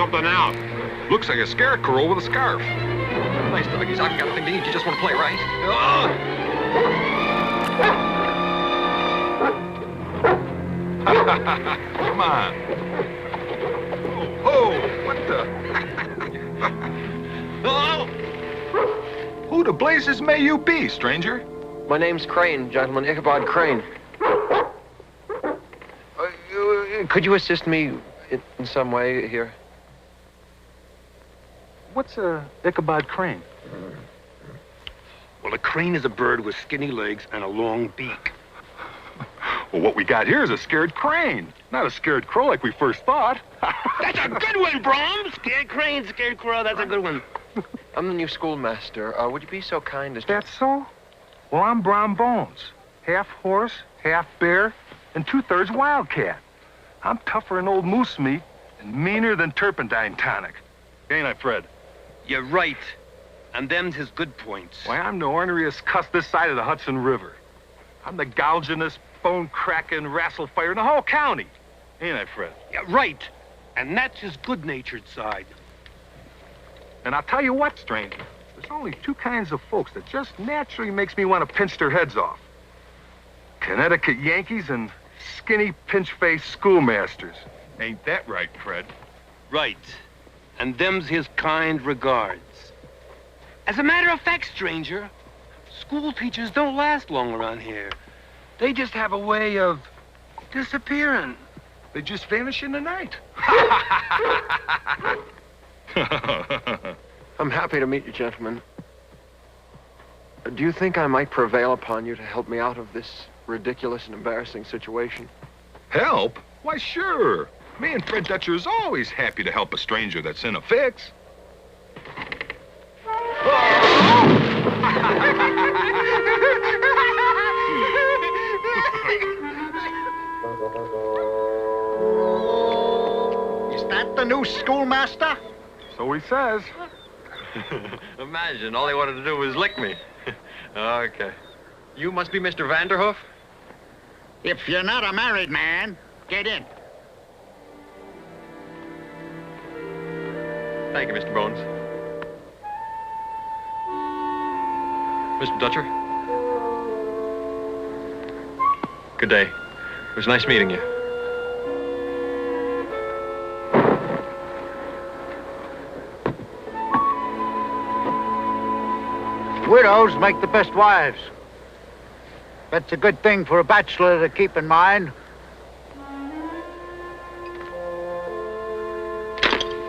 something out. Looks like a scarecrow with a scarf. Nice doggies. I've got nothing to eat. You just want to play, right? Come on. Oh, what the? Oh! Who the blazes may you be, stranger? My name's Crane, gentlemen. Ichabod Crane. Could you assist me in some way here? What's a Ichabod Crane? Well, a crane is a bird with skinny legs and a long beak. Well, what we got here is a scared crane, not a scared crow like we first thought. That's a good one, Brom! Scared crane, scared crow, that's a good one. I'm the new schoolmaster. Would you be so kind as to... That's so? Well, I'm Brom Bones. Half horse, half bear, and 2/3 wildcat. I'm tougher than old moose meat and meaner than turpentine tonic. Ain't I, Fred? You're right. And them's his good points. Why, I'm the orneriest cuss this side of the Hudson River. I'm the gougingest, bone-cracking wrestle-fire in the whole county. Ain't I, Fred? Yeah, right. And that's his good-natured side. And I'll tell you what, stranger. There's only two kinds of folks that just naturally makes me want to pinch their heads off. Connecticut Yankees and skinny, pinch-faced schoolmasters. Ain't that right, Fred? Right. And them's his kind regards. As a matter of fact, stranger, school teachers don't last long around here. They just have a way of disappearing. They just vanish in the night. I'm happy to meet you, gentlemen. Do you think I might prevail upon you to help me out of this ridiculous and embarrassing situation? Help? Why, sure. Me and Fred Dutcher is always happy to help a stranger that's in a fix. Is that the new schoolmaster? So he says. Imagine, all they wanted to do was lick me. Okay. You must be Mr. Vanderhoof? If you're not a married man, get in. Thank you, Mr. Bones. Mr. Dutcher? Good day. It was nice meeting you. Widows make the best wives. That's a good thing for a bachelor to keep in mind.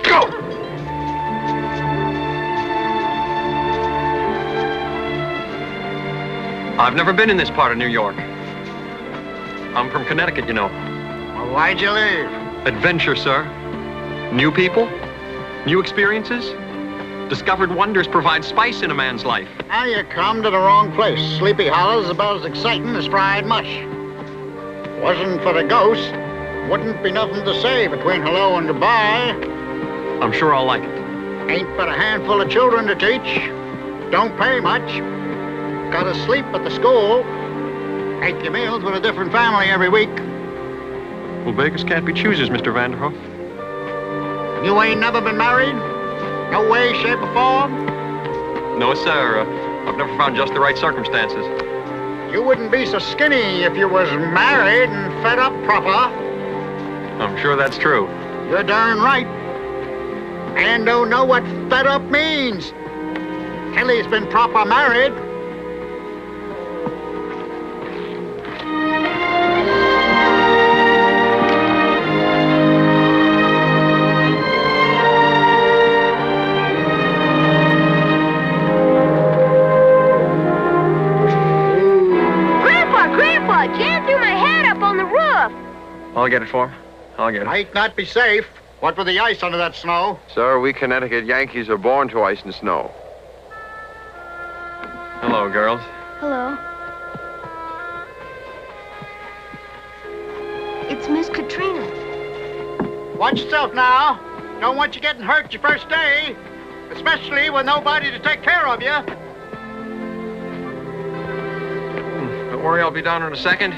Go! I've never been in this part of New York. I'm from Connecticut, you know. Well, why'd you leave? Adventure, sir. New people, new experiences. Discovered wonders provide spice in a man's life. Now you come to the wrong place. Sleepy Hollow's about as exciting as fried mush. Wasn't for the ghost, wouldn't be nothing to say between hello and goodbye. I'm sure I'll like it. Ain't but a handful of children to teach. Don't pay much. Gotta sleep at the school. Ate your meals with a different family every week. Well, beggars can't be choosers, Mr. Vanderhoof. You ain't never been married? No way, shape, or form? No, sir. I've never found just the right circumstances. You wouldn't be so skinny if you was married and fed up proper. I'm sure that's true. You're darn right. And don't know what fed up means. Till he's been proper married. Jam threw my hat up on the roof. I'll get it for him. I'll get it. Might not be safe. What with the ice under that snow? Sir, we Connecticut Yankees are born to ice and snow. Hello, girls. Hello. It's Miss Katrina. Watch yourself now. Don't want you getting hurt your first day. Especially with nobody to take care of you. Don't worry, I'll be down in a second.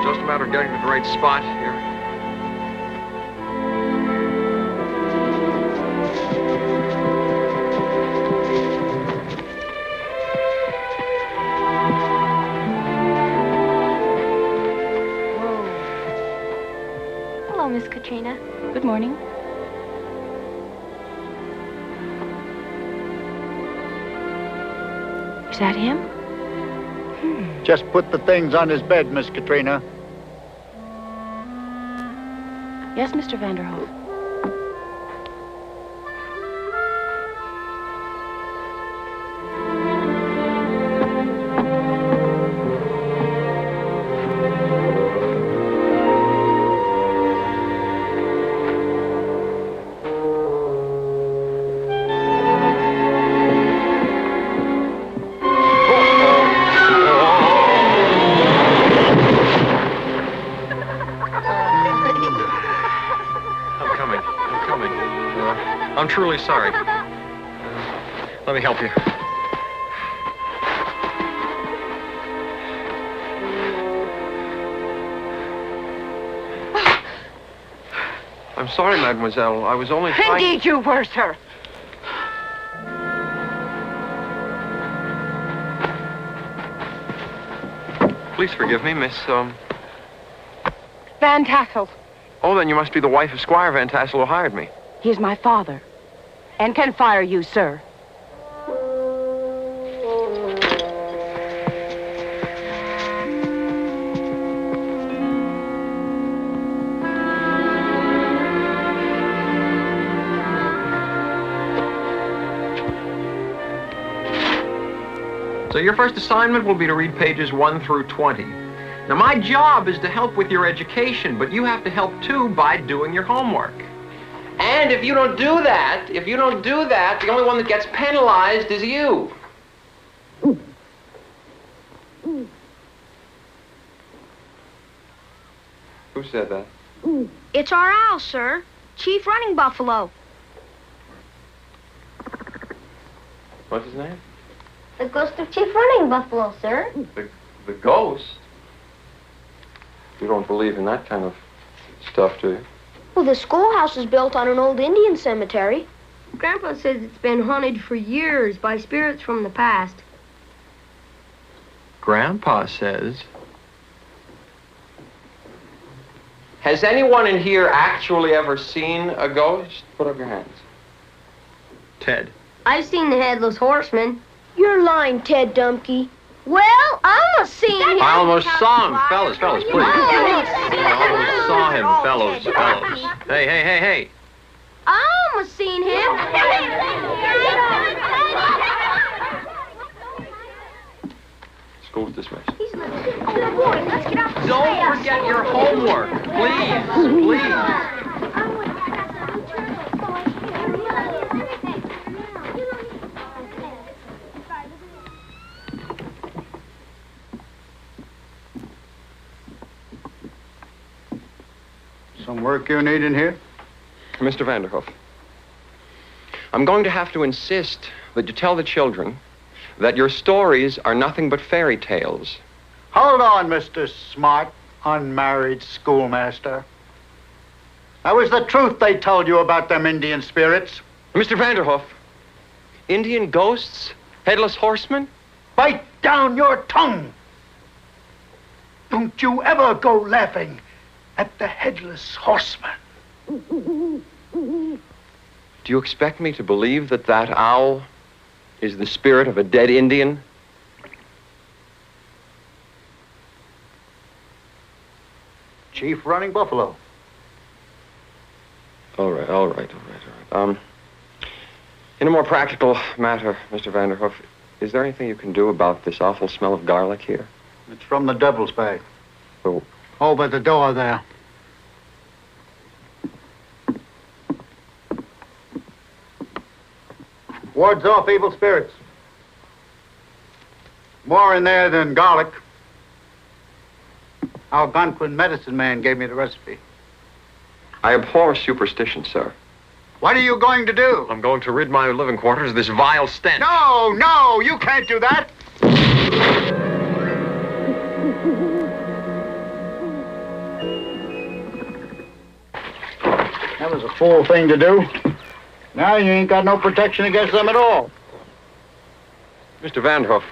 Just a matter of getting to the right spot here. morning. Is that him? Just put the things on his bed, Miss Katrina. Yes, Mr. Vanderhoef. I'm truly sorry. Let me help you. I'm sorry, mademoiselle. I was only trying... Indeed you were, sir. Please forgive me, Miss, Van Tassel. Oh, then you must be the wife of Squire Van Tassel who hired me. He is my father and can fire you, sir. So your first assignment will be to read pages 1 through 20. Now, my job is to help with your education, but you have to help, too, by doing your homework. And if you don't do that, the only one that gets penalized is you. Who said that? It's our owl, sir. Chief Running Buffalo. What's his name? The ghost of Chief Running Buffalo, sir. The ghost? You don't believe in that kind of stuff, do you? Well, the schoolhouse is built on an old Indian cemetery. Grandpa says it's been haunted for years by spirits from the past. Grandpa says... Has anyone in here actually ever seen a ghost? Put up your hands. Ted. I've seen the Headless Horseman. You're lying, Ted Dumpke. Well, I almost seen him. I almost saw him. Fellas, please. I almost saw him, fellows. Hey. I almost seen him. School's dismissed. Oh, boy, let's get out the Don't forget your homework, please. Some work you need in here? Mr. Vanderhoef, I'm going to have to insist that you tell the children that your stories are nothing but fairy tales. Hold on, Mr. Smart, unmarried schoolmaster. That was the truth they told you about them Indian spirits. Mr. Vanderhoef, Indian ghosts? Headless horsemen? Bite down your tongue! Don't you ever go laughing at the Headless Horseman. Do you expect me to believe that that owl is the spirit of a dead Indian? Chief Running Buffalo. All right. In a more practical matter, Mr. Vanderhoef, is there anything you can do about this awful smell of garlic here? It's from the devil's bag. Oh. Over the door there. Wards off evil spirits. More in there than garlic. Algonquin medicine man gave me the recipe. I abhor superstition, sir. What are you going to do? I'm going to rid my living quarters of this vile stench. No, you can't do that. That was a fool thing to do. Now you ain't got no protection against them at all. Mr. Vanderhoef,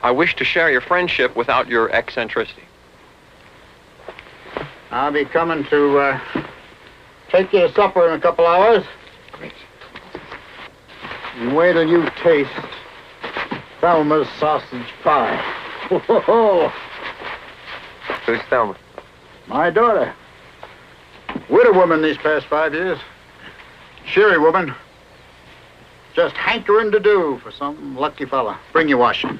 I wish to share your friendship without your eccentricity. I'll be coming to take you to supper in a couple hours. And wait till you taste Thelma's sausage pie. Who's Thelma? My daughter. Widow woman these past 5 years. Cheery woman. Just hankering to do for some lucky fella. Bring your washing.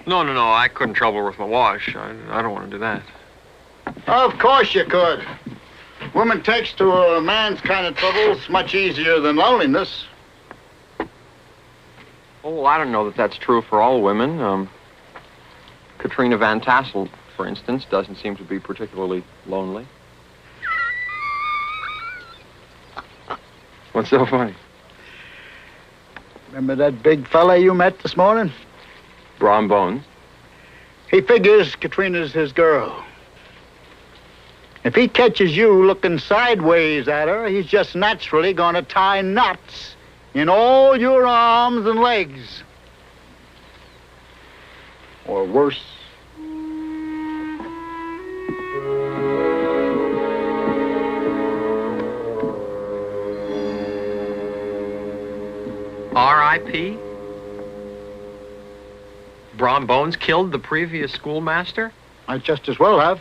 No. I couldn't trouble her with my wash. I don't want to do that. Of course you could. Woman takes to a man's kind of troubles much easier than loneliness. Oh, well, I don't know that that's true for all women. Katrina Van Tassel, for instance, doesn't seem to be particularly lonely. What's so funny? Remember that big fella you met this morning? Brom Bones. He figures Katrina's his girl. If he catches you looking sideways at her, he's just naturally gonna tie knots in all your arms and legs. Or worse. R.I.P.? Brom Bones killed the previous schoolmaster? Might just as well have.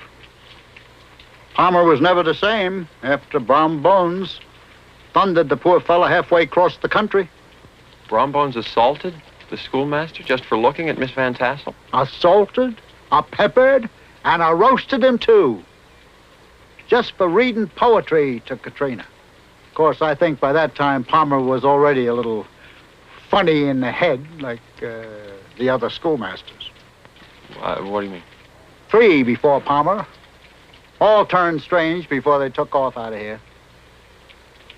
Palmer was never the same after Brom Bones thundered the poor fella halfway across the country. Brom Bones assaulted the schoolmaster just for looking at Miss Van Tassel? Assaulted, peppered, and roasted him too. Just for reading poetry to Katrina. Of course, I think by that time Palmer was already a little funny in the head, like the other schoolmasters. What do you mean? 3 before Palmer. All turned strange before they took off out of here.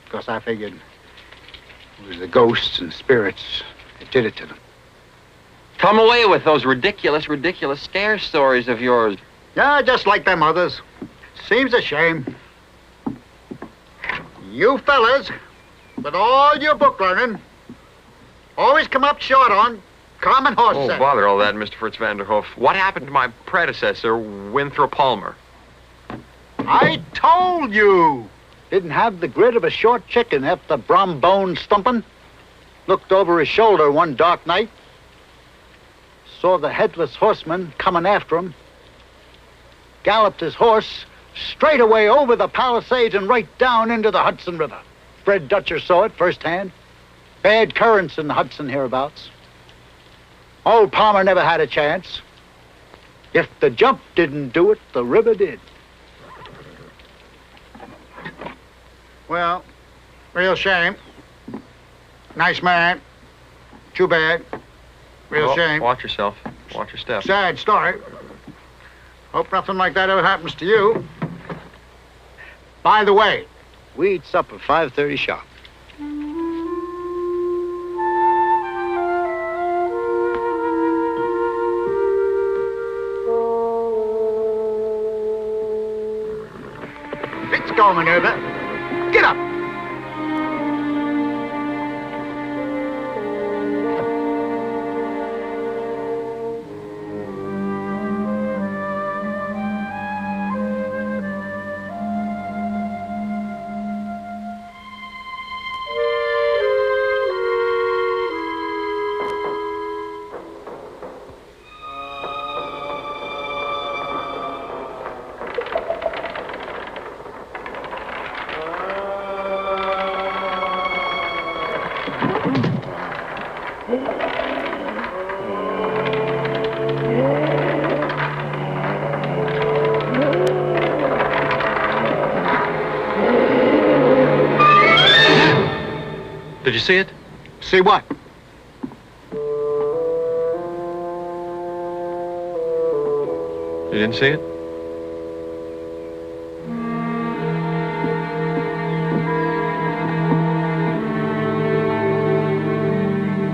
Because I figured it was the ghosts and spirits that did it to them. Come away with those ridiculous scare stories of yours. Yeah, just like them others. Seems a shame. You fellas, with all your book learning, always come up short on common horse sense. Oh, bother all that, Mr. Fritz Vanderhoof. What happened to my predecessor, Winthrop Palmer? I told you! Didn't have the grit of a short chicken after Brom Bones stumping. Looked over his shoulder one dark night. Saw the headless horseman coming after him. Galloped his horse straight away over the Palisades and right down into the Hudson River. Fred Dutcher saw it firsthand. Bad currents in the Hudson hereabouts. Old Palmer never had a chance. If the jump didn't do it, the river did. Well, real shame. Nice man. Too bad. Real shame. Watch yourself. Watch your step. Sad story. Hope nothing like that ever happens to you. By the way, we eat supper 5:30 sharp. Let's go, Minerva. Get up. Did you see it? See what? You didn't see it?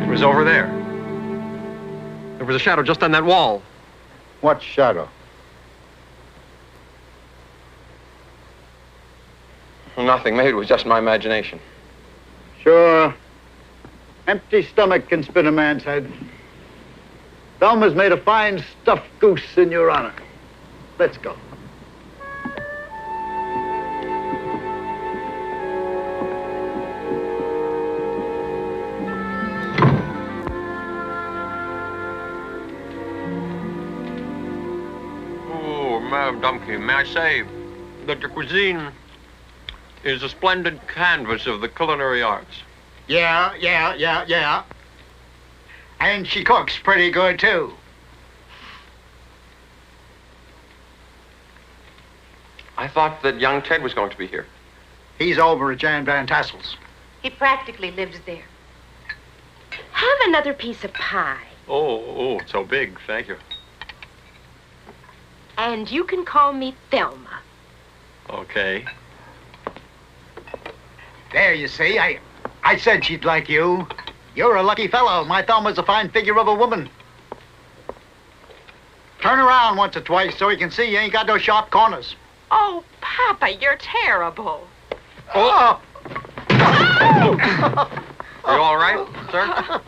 It was over there. There was a shadow just on that wall. What shadow? Nothing. Maybe it was just my imagination. Sure. Empty stomach can spin a man's head. Thelma's made a fine stuffed goose in your honor. Let's go. Madame Dumke, may I say that your cuisine is a splendid canvas of the culinary arts. Yeah. And she cooks pretty good, too. I thought that young Ted was going to be here. He's over at Jan Van Tassel's. He practically lives there. Have another piece of pie. Oh, so big. Thank you. And you can call me Thelma. Okay. There, you see, I said she'd like you. You're a lucky fellow. My Thelma's a fine figure of a woman. Turn around once or twice so he can see you ain't got no sharp corners. Oh, Papa, you're terrible. Oh! Are you all right, sir?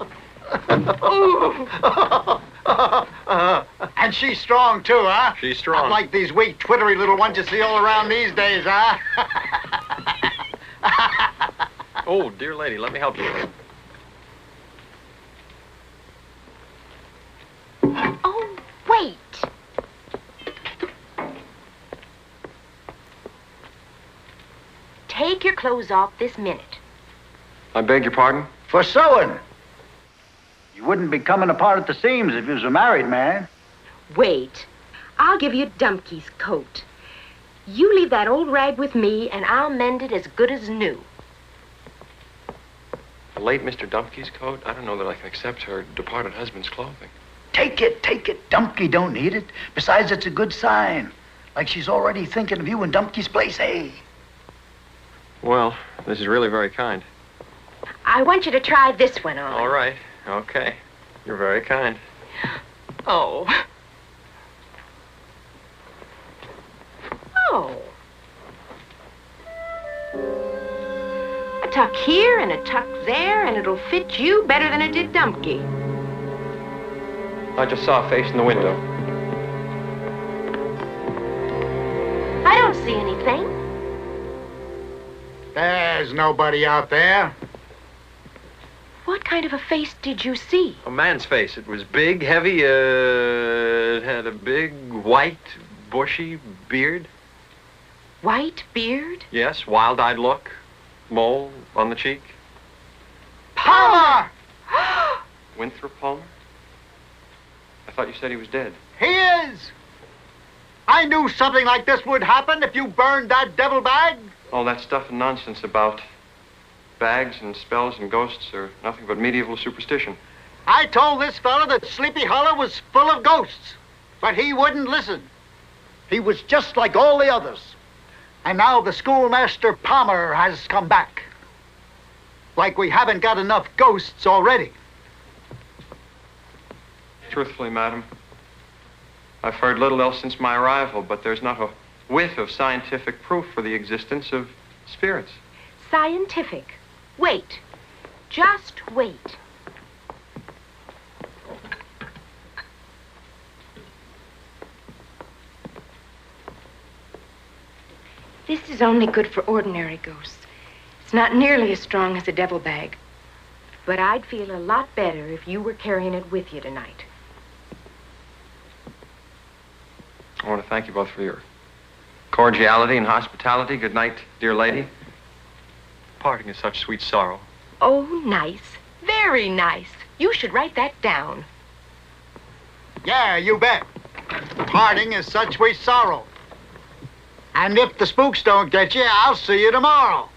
And she's strong, too, huh? She's strong. Not like these weak, twittery little ones you see all around these days, huh? Oh, dear lady, let me help you. Oh, wait. Take your clothes off this minute. I beg your pardon? For sewing. You wouldn't be coming apart at the seams if you was a married man. Wait. I'll give you Dumke's coat. You leave that old rag with me, and I'll mend it as good as new. The late Mr. Dumke's coat? I don't know that I can accept her departed husband's clothing. Take it. Dumpke don't need it. Besides, it's a good sign. Like she's already thinking of you in Dumpke's place, eh? Well, this is really very kind. I want you to try this one on. All right. Okay. You're very kind. Oh. Oh. A tuck here and a tuck there, and it'll fit you better than it did Dumke. I just saw a face in the window. I don't see anything. There's nobody out there. What kind of a face did you see? A man's face. It was big, heavy, it had a big, white, bushy beard. White beard? Yes, wild-eyed look. Mole on the cheek. Palmer! Winthrop Palmer? I thought you said he was dead. He is! I knew something like this would happen if you burned that devil bag. All that stuff and nonsense about bags and spells and ghosts are nothing but medieval superstition. I told this fella that Sleepy Hollow was full of ghosts, but he wouldn't listen. He was just like all the others. And now the schoolmaster Palmer has come back. Like we haven't got enough ghosts already. Truthfully, madam, I've heard little else since my arrival, but there's not a whiff of scientific proof for the existence of spirits. Scientific. Wait. Just wait. This is only good for ordinary ghosts. It's not nearly as strong as a devil bag. But I'd feel a lot better if you were carrying it with you tonight. I want to thank you both for your cordiality and hospitality. Good night, dear lady. Parting is such sweet sorrow. Oh, nice. Very nice. You should write that down. Yeah, you bet. Parting is such sweet sorrow. And if the spooks don't get you, I'll see you tomorrow.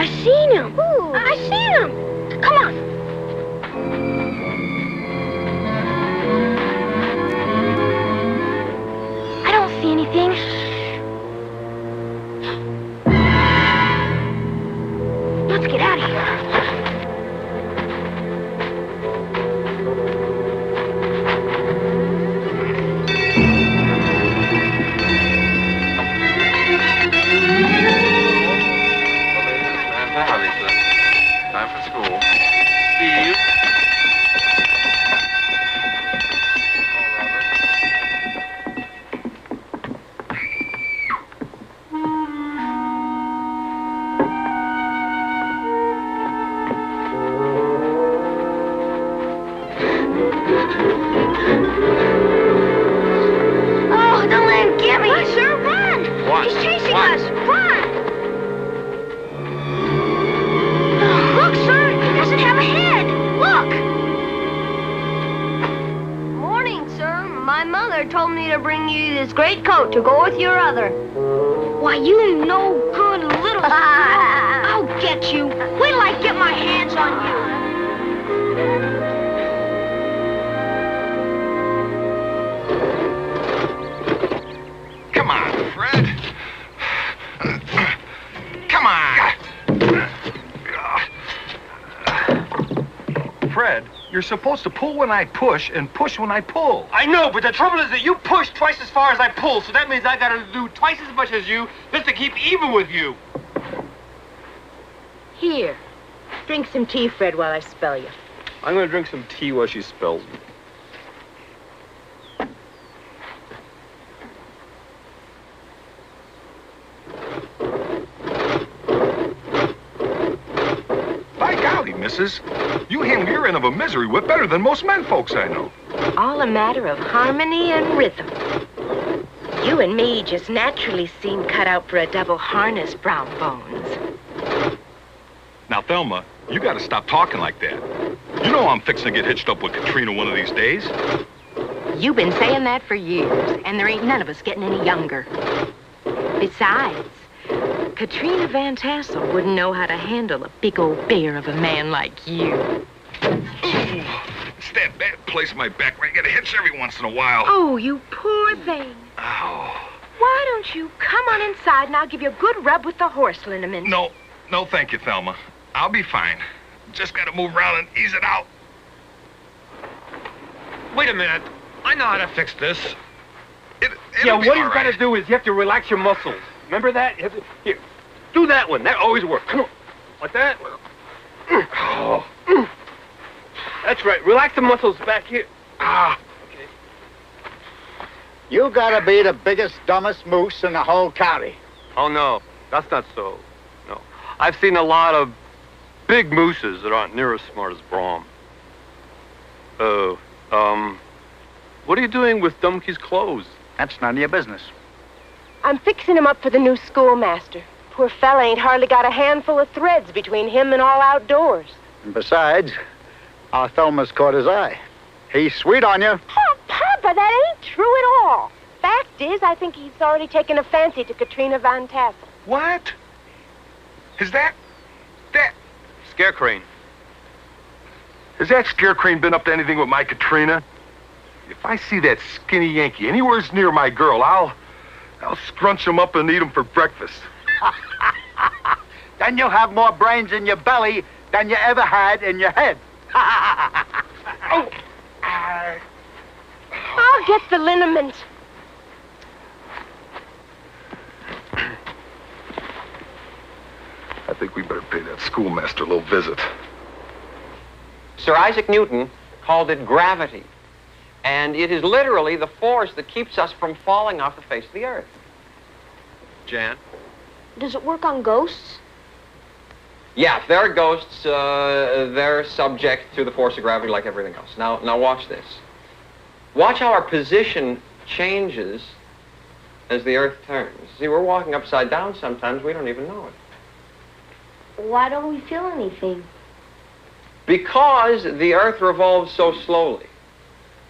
I seen him. Ooh. I seen him. Come on. I don't see anything. Let's get out of here. Time for school. Steve. Oh, don't let him get me. Sir, run. What? He's chasing What? us. Run. Look, sir. He doesn't have a head. Look. Morning, sir. My mother told me to bring you this great coat to go with your other. Why, you no good little... I'll get you. Wait till I get my hands on you. Come on, Fred. Come on. Fred, you're supposed to pull when I push and push when I pull. I know, but the trouble is that you push twice as far as I pull, so that means I gotta do twice as much as you just to keep even with you. Here. Drink some tea, Fred, while I spell you. I'm gonna drink some tea while she spells me. By golly, missus, you handle your end of a misery whip better than most men folks I know. All a matter of harmony and rhythm. You and me just naturally seem cut out for a double harness, Brown Bones. Now, Thelma, you gotta stop talking like that. You know I'm fixing to get hitched up with Katrina one of these days. You've been saying that for years, and there ain't none of us getting any younger. Besides, Katrina Van Tassel wouldn't know how to handle a big old bear of a man like you. Ooh, it's that bad place in my back where I get a hitch every once in a while. Oh, you poor thing. Ow. Why don't you come on inside and I'll give you a good rub with the horse liniment? No, thank you, Thelma. I'll be fine. Just gotta move around and ease it out. Wait a minute. I know how to fix this. It'll Yeah, be what all you've right. got to do is you have to relax your muscles. Remember that? You have to, here, do that one. That always works. Come on. Like that. Oh. That's right. Relax the muscles back here. Ah. Okay. You gotta be the biggest, dumbest moose in the whole county. Oh, no. That's not so. No. I've seen a lot of big mooses that aren't near as smart as Brom. What are you doing with Dumkey's clothes? That's none of your business. I'm fixing him up for the new schoolmaster. Poor fella ain't hardly got a handful of threads between him and all outdoors. And besides, our Thelma's caught his eye. He's sweet on you. Oh, Papa, that ain't true at all. Fact is, I think he's already taken a fancy to Katrina Van Tassel. What? Is that... Scarecrane. Has that Scarecrane been up to anything with my Katrina? If I see that skinny Yankee anywhere near my girl, I'll scrunch him up and eat him for breakfast. Then you'll have more brains in your belly than you ever had in your head. Oh! I'll get the liniment. I think we better pay that schoolmaster a little visit. Sir Isaac Newton called it gravity. And it is literally the force that keeps us from falling off the face of the earth. Jan? Does it work on ghosts? Yeah, if they're ghosts, they're subject to the force of gravity like everything else. Now watch this. Watch how our position changes as the earth turns. See, we're walking upside down sometimes, we don't even know it. Why don't we feel anything? Because the earth revolves so slowly.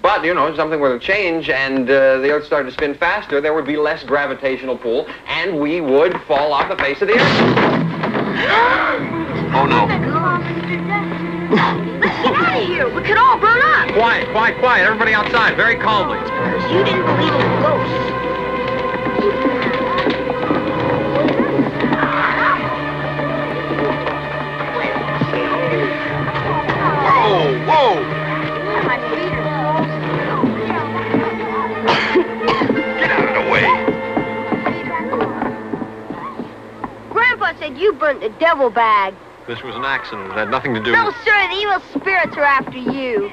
But, you know, something were to change and the earth started to spin faster, there would be less gravitational pull, and we would fall off the face of the earth. Oh, no. Let's get out of here. We could all burn up. Quiet, quiet, quiet. Everybody outside, very calmly. You didn't believe in ghosts. Whoa, whoa! My feet are Get out of the way! Grandpa said you burnt the devil bag. This was an accident. It had nothing to do No, with... sir, the evil spirits are after you.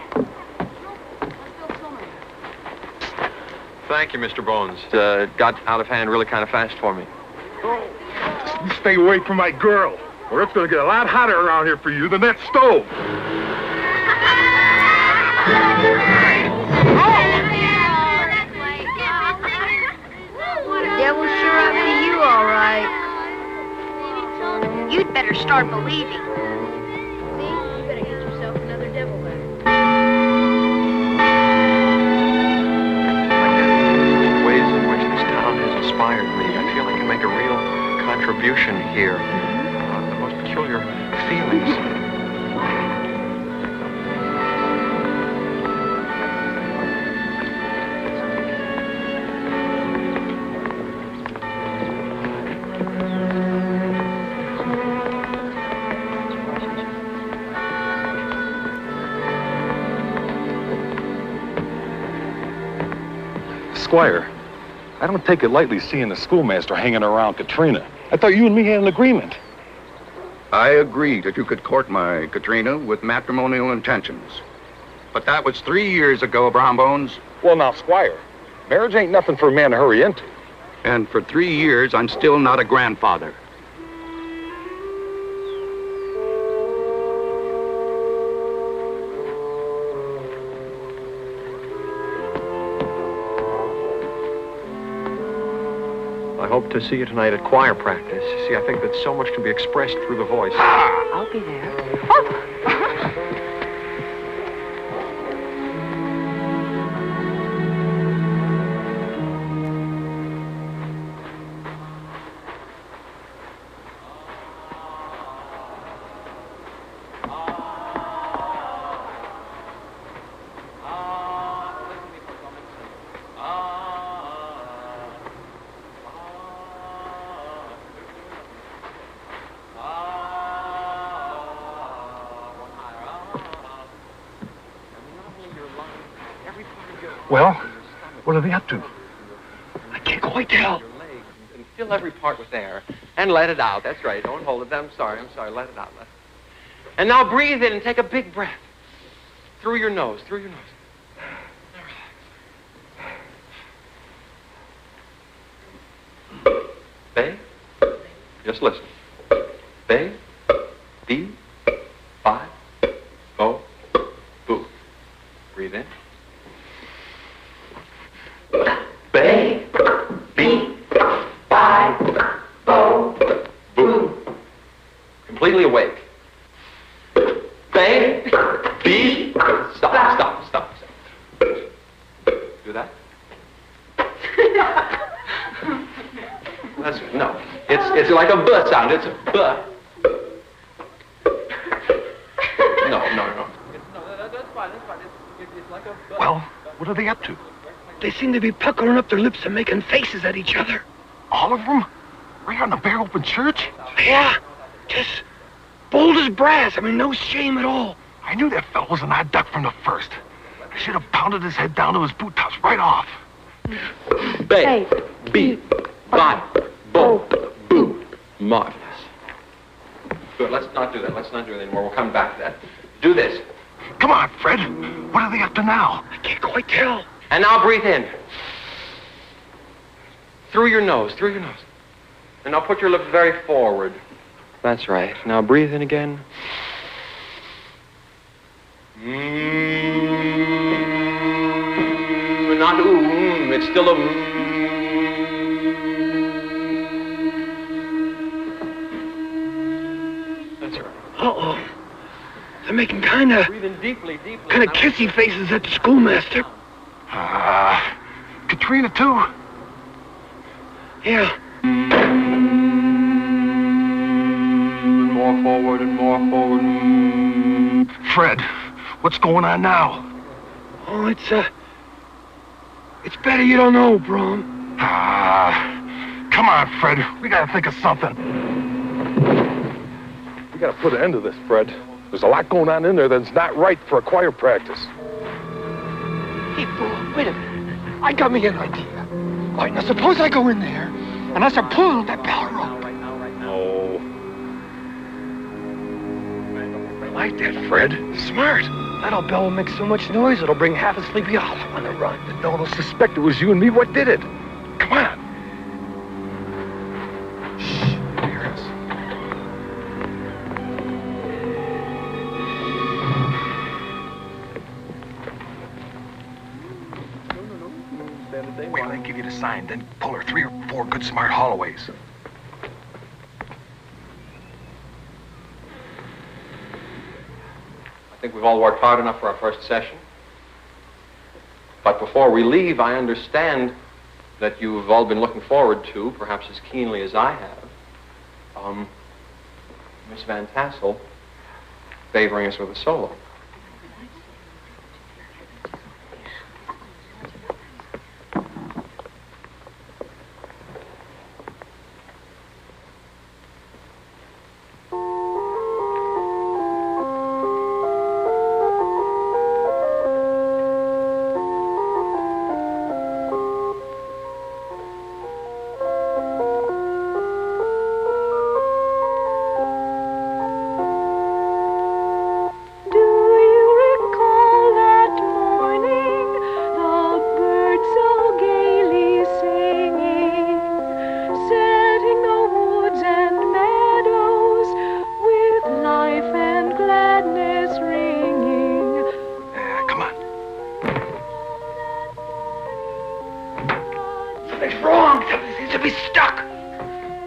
Thank you, Mr. Bones. It got out of hand really kind of fast for me. You stay away from my girl, or it's gonna get a lot hotter around here for you than that stove. The devil's sure after you, all right. You'd better start believing. See, you better get yourself another devil bag. The ways in which this town has inspired me. I feel I can make a real contribution here. The most peculiar feelings. Squire, I don't take it lightly seeing the schoolmaster hanging around Katrina. I thought you and me had an agreement. I agreed that you could court my Katrina with matrimonial intentions. But that was 3 years ago, Brown Bones. Well, now, Squire, marriage ain't nothing for a man to hurry into. And for 3 years, I'm still not a grandfather. I hope to see you tonight at choir practice. See, I think that so much can be expressed through the voice. I'll be there. Well, what are they up to? I can't quite tell. And fill every part with air. And let it out. That's right. Don't hold it. I'm sorry. Let it out. And now breathe in and take a big breath. Through your nose. Through your nose. Bay. Just listen. Bay. B. 5. O. Boo. Breathe in. Bay. B. 5. O. Boo. Completely awake. Bay. B. Stop. Do that? That's no. It's like a buh sound. It's a buh. No. That's fine. It's like a buh. Well, what are they up to? They seem to be puckering up their lips and making faces at each other. All of them? Right on the bare open church? Yeah, just bold as brass. I mean, no shame at all. I knew that fellow was an odd duck from the first. I should have pounded his head down to his boot tops right off. Bay. B. 5. Bo. Boo. Marvelous. Good. Let's not do that. Let's not do it anymore. We'll come back to that. Do this. Come on, Fred. What are they up to now? I can't quite tell. And now breathe in. Through your nose. And now put your lips very forward. That's right. Now breathe in again. Not it's still a That's right. Uh-oh. They're making kind of kissy faces at the schoolmaster. Katrina, too? Yeah. Good forward and more forward. Fred, what's going on now? Oh, it's better you don't know, Brom. Come on, Fred. We gotta think of something. We gotta put an end to this, Fred. There's a lot going on in there that's not right for a choir practice. Hey, Brom, wait a minute. I got me an idea. All right, now suppose I go in there and I start pulling on that bell rope. Oh. I like that, Fred. Smart. That old bell will make so much noise it'll bring half a Sleepy Hollow on the run. No one will suspect it was you and me. What did it? Come on. Shh. Hear us. Wait till I give you the sign, then pull her 3 or 4 good smart Holloways. I think we've all worked hard enough for our first session. But before we leave, I understand that you've all been looking forward to, perhaps as keenly as I have, Miss Van Tassel favoring us with a solo.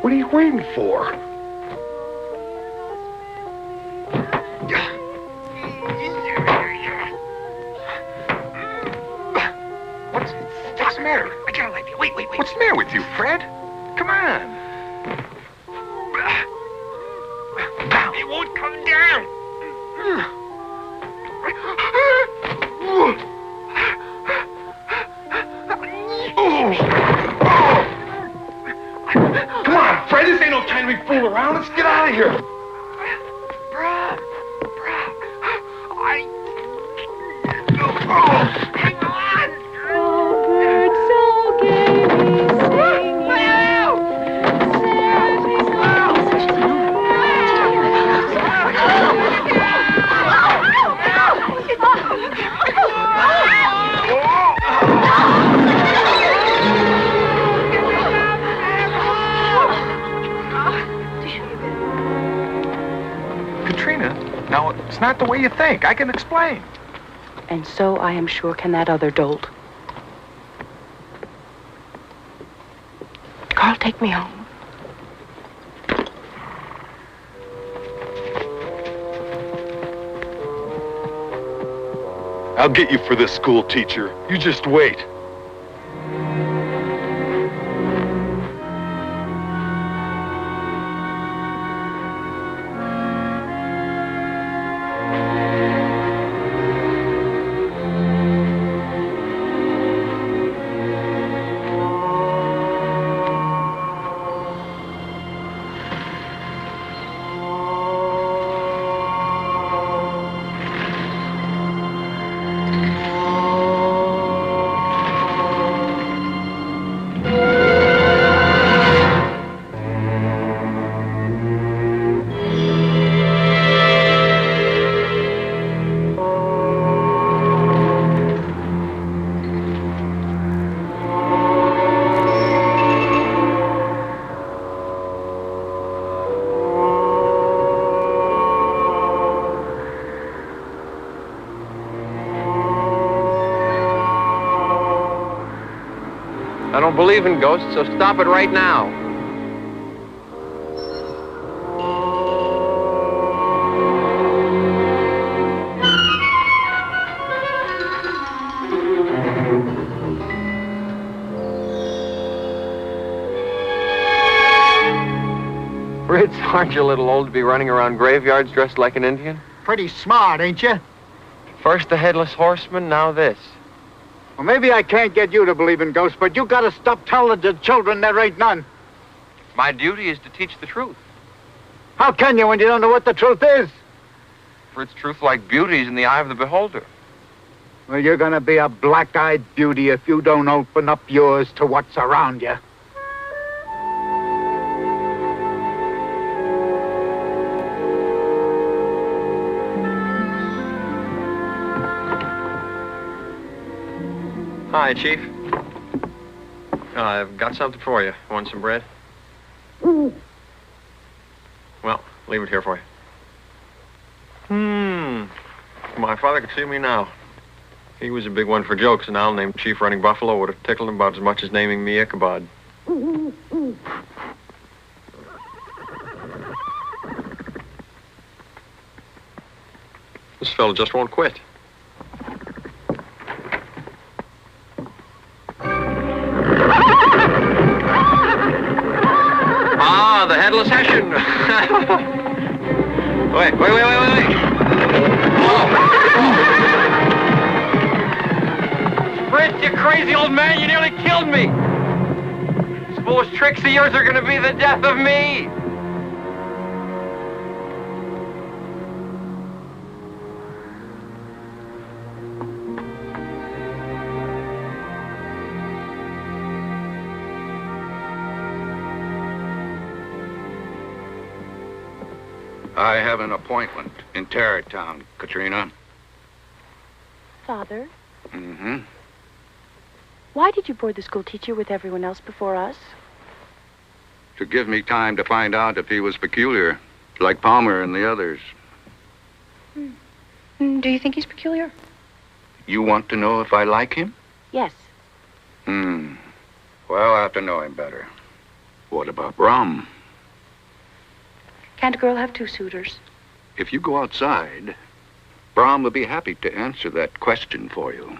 What are you waiting for? What's the matter? I got an idea. Wait. What's the matter with you, Fred? Come on. Down. It won't come down. Come on, Fred, this ain't no time to be fooling around. Let's get out of here. Hang on. Katrina, now, it's not the way you think. I can explain. And so I am sure can that other dolt. Carl, take me home. I'll get you for this school teacher. You just wait. I don't believe in ghosts, so stop it right now. Fritz, aren't you a little old to be running around graveyards dressed like an Indian? Pretty smart, ain't you? First the Headless Horseman, now this. Well, maybe I can't get you to believe in ghosts, but you gotta stop telling the children there ain't none. My duty is to teach the truth. How can you when you don't know what the truth is? Fritz, truth like beauty is in the eye of the beholder. Well, you're gonna be a black-eyed beauty if you don't open up yours to what's around you. Hi, Chief. I've got something for you. Want some bread? Well, leave it here for you. My father could see me now. He was a big one for jokes, and I'll name Chief running Buffalo would have tickled him about as much as naming me Ichabod. This fellow just won't quit. Ah, the Headless Hessian. Wait. Fritz, you crazy old man, you nearly killed me. These foolish tricks of yours are gonna be the death of me. I have an appointment in Tarrytown, Katrina. Father, Mm-hmm. why did you board the school teacher with everyone else before us? To give me time to find out if he was peculiar, like Palmer and the others. Do you think he's peculiar? You want to know if I like him? Yes. Well, I have to know him better. What about Brom? Can't a girl have two suitors? If you go outside, Brom will be happy to answer that question for you.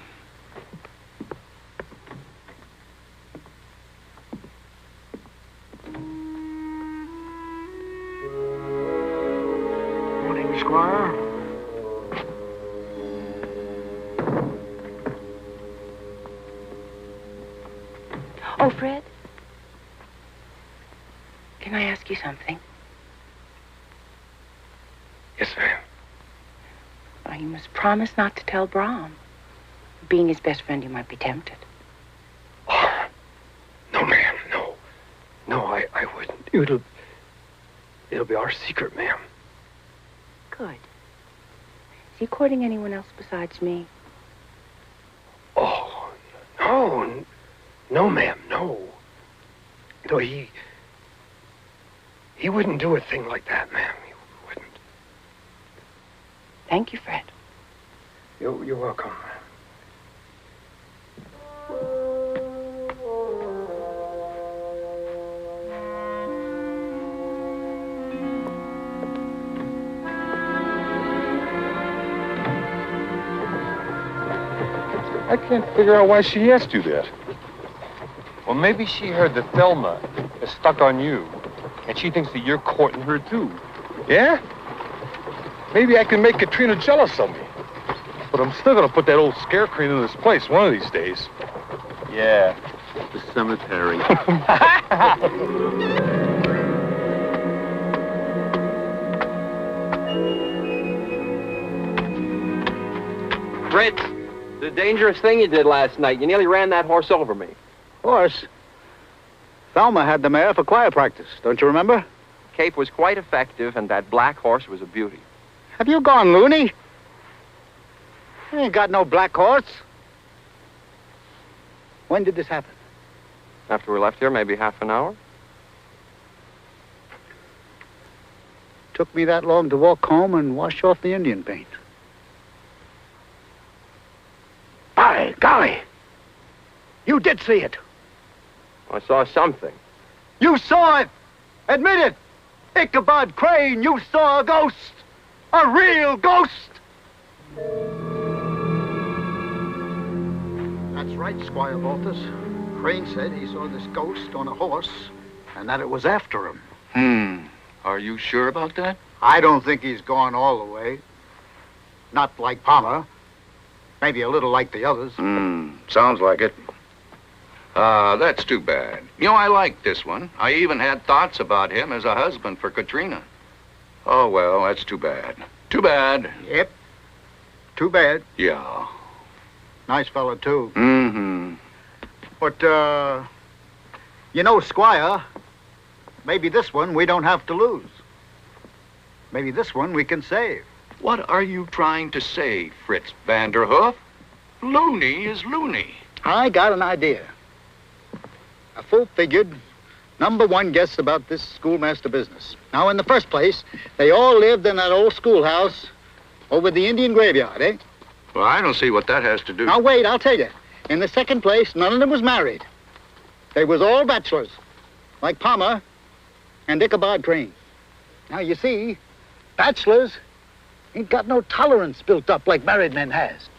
Morning, Squire. Oh, Fred. Can I ask you something? Yes, ma'am. Oh, you must promise not to tell Brom. Being his best friend, you might be tempted. Oh, no, ma'am, no. No, I wouldn't. It'll be our secret, ma'am. Good. Is he courting anyone else besides me? Oh, no. No, ma'am, no. No, he wouldn't do a thing like that, ma'am. He wouldn't. Thank you, Fred. You're welcome. I can't figure out why she asked you that. Well, maybe she heard that Thelma is stuck on you, and she thinks that you're courting her, too. Yeah? Maybe I can make Katrina jealous of me. But I'm still gonna put that old scarecrow in this place one of these days. Yeah, the cemetery. Fritz, the dangerous thing you did last night. You nearly ran that horse over me. Horse? Thelma had the mare for choir practice, don't you remember? Cape was quite effective, and that black horse was a beauty. Have you gone loony? I ain't got no black horse. When did this happen? After we left here, maybe half an hour. Took me that long to walk home and wash off the Indian paint. By golly! You did see it. I saw something. You saw it! Admit it! Ichabod Crane, you saw a ghost! A real ghost! That's right, Squire Baltus. Crane said he saw this ghost on a horse and that it was after him. Are you sure about that? I don't think he's gone all the way. Not like Palmer. Maybe a little like the others. Sounds like it. That's too bad. You know, I like this one. I even had thoughts about him as a husband for Katrina. Oh, well, that's too bad. Too bad. Yep. Too bad. Yeah. Nice fella, too. Mm-hmm. But, you know, Squire, maybe this one we don't have to lose. Maybe this one we can save. What are you trying to say, Fritz Vanderhoof? Looney is loony. I got an idea. A full-figured, #1 guess about this schoolmaster business. Now, in the first place, they all lived in that old schoolhouse over the Indian graveyard, eh? Well, I don't see what that has to do. Now, wait, I'll tell you. In the second place, none of them was married. They was all bachelors, like Palmer and Ichabod Crane. Now, you see, bachelors ain't got no tolerance built up like married men has.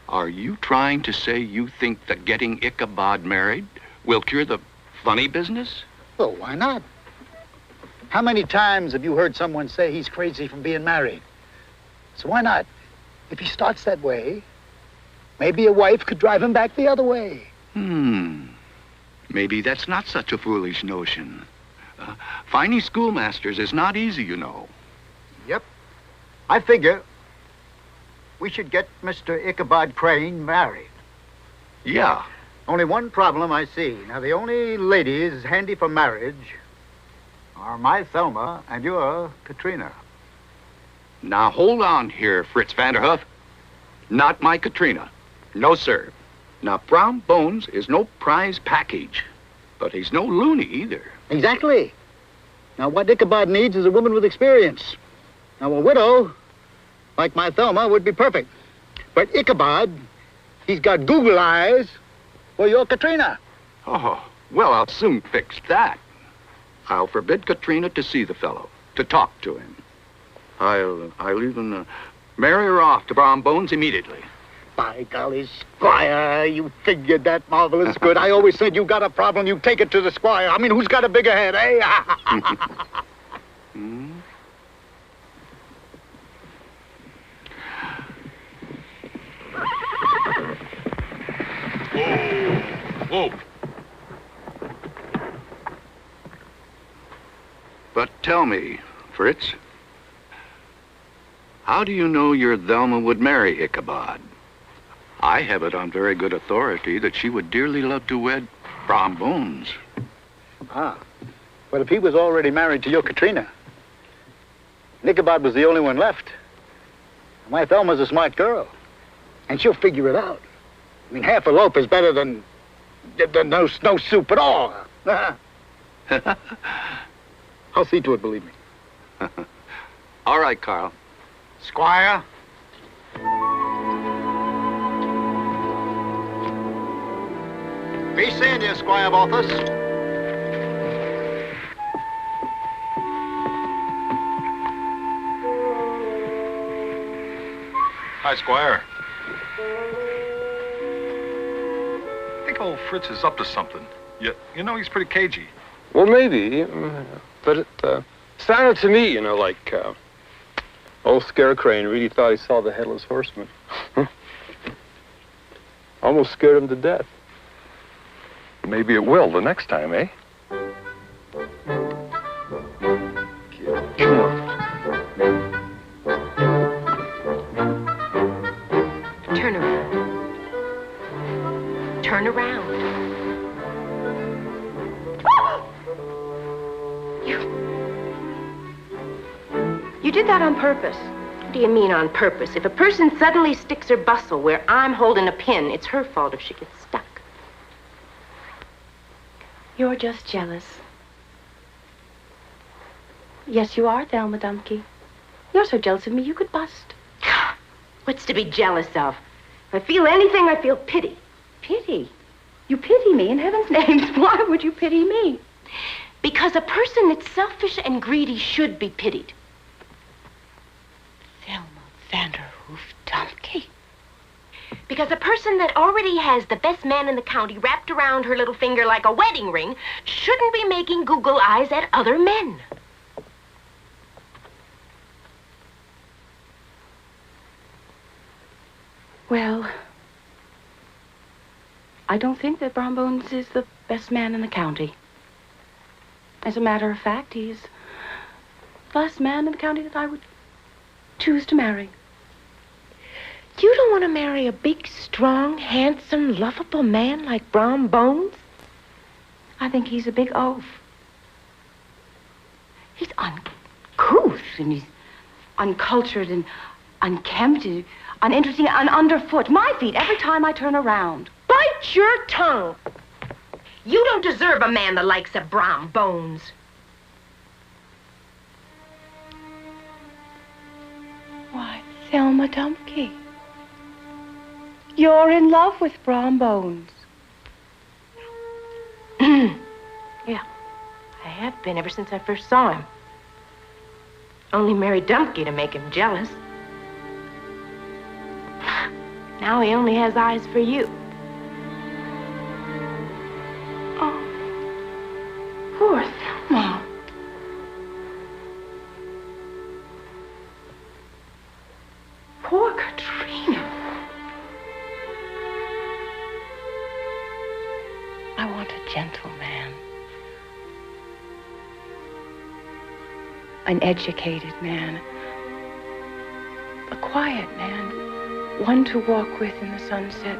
Are you trying to say you think that getting Ichabod married will cure the funny business? Well, why not? How many times have you heard someone say he's crazy from being married? So why not? If he starts that way, maybe a wife could drive him back the other way. Maybe that's not such a foolish notion. Finding schoolmasters is not easy, you know. Yep. I figure we should get Mr. Ichabod Crane married. Yeah. Only one problem I see. Now, the only ladies handy for marriage are my Thelma and your Katrina. Now, hold on here, Fritz Vanderhoof. Not my Katrina. No, sir. Now, Brom Bones is no prize package, but he's no loony either. Exactly. Now, what Ichabod needs is a woman with experience. Now, a widow, like my Thelma, would be perfect. But Ichabod, he's got Google eyes for your Katrina. Oh, well, I'll soon fix that. I'll forbid Katrina to see the fellow, to talk to him. I'll even marry her off to Brom Bones immediately. By golly, Squire, you figured that marvelous good. I always said you got a problem, you take it to the Squire. I mean, who's got a bigger head, eh? Whoa. But tell me, Fritz, how do you know your Thelma would marry Ichabod? I have it on very good authority that she would dearly love to wed Brom Bones. Ah, but if he was already married to your Katrina, Ichabod was the only one left. My Thelma's a smart girl, and she'll figure it out. I mean, half a loaf is better than no soup at all. I'll see to it, believe me. All right, Carl. Squire? Be seeing you, Squire Balthus. Hi, Squire. I think old Fritz is up to something. You know, he's pretty cagey. Well, maybe, but it sounded to me, like old Scare Crane really thought he saw the Headless Horseman. Almost scared him to death. Maybe it will the next time, eh? Come on. Turn around. Turn around. You did that on purpose. What do you mean on purpose? If a person suddenly sticks her bustle where I'm holding a pin, it's her fault if she gets stuck. You're just jealous. Yes, you are, Thelma Dumpke. You're so jealous of me, you could bust. What's to be jealous of? If I feel anything, I feel pity. Pity? You pity me, in heaven's names. Why would you pity me? Because a person that's selfish and greedy should be pitied. Thelma Vanderhoof Dumpke. Because a person that already has the best man in the county wrapped around her little finger like a wedding ring shouldn't be making Google eyes at other men. Well, I don't think that Brom Bones is the best man in the county. As a matter of fact, he's the last man in the county that I would choose to marry. You don't want to marry a big, strong, handsome, lovable man like Brom Bones? I think he's a big oaf. He's uncouth, and he's uncultured and unkempt, and uninteresting and underfoot. My feet every time I turn around. Bite your tongue. You don't deserve a man the likes of Brom Bones. Why, Thelma Dumpke, you're in love with Brom Bones. Yeah, I have been ever since I first saw him. Only married Dumpke to make him jealous. Now he only has eyes for you. Oh, poor Thelma. Poor Katrina. I want a gentleman. An educated man. A quiet man. One to walk with in the sunset.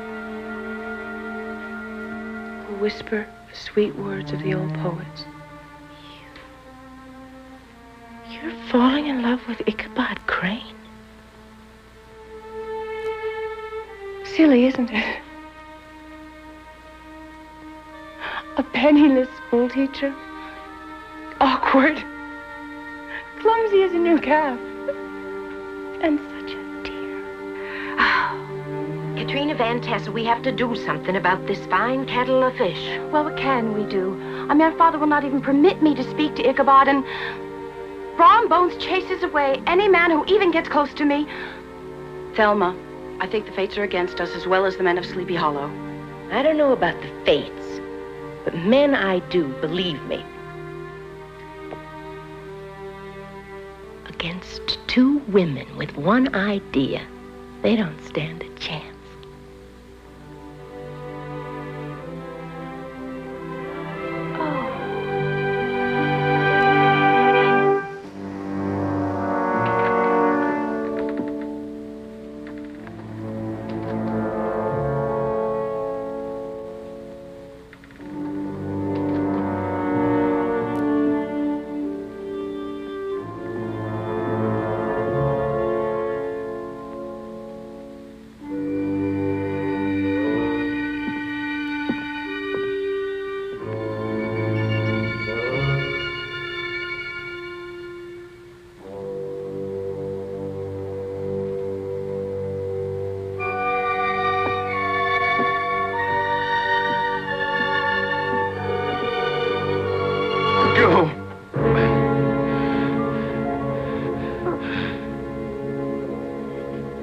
Who whisper the sweet words of the old poets. You're falling in love with Ichabod Crane? Silly, isn't it? A penniless schoolteacher. Awkward. Clumsy as a new calf. And such a dear. Oh, Katrina Van Tassel, we have to do something about this fine kettle of fish. Well, what can we do? I mean, our father will not even permit me to speak to Ichabod, and Brom Bones chases away any man who even gets close to me. Thelma, I think the fates are against us as well as the men of Sleepy Hollow. I don't know about the fates, but men I do, believe me. Against two women with one idea, they don't stand a chance.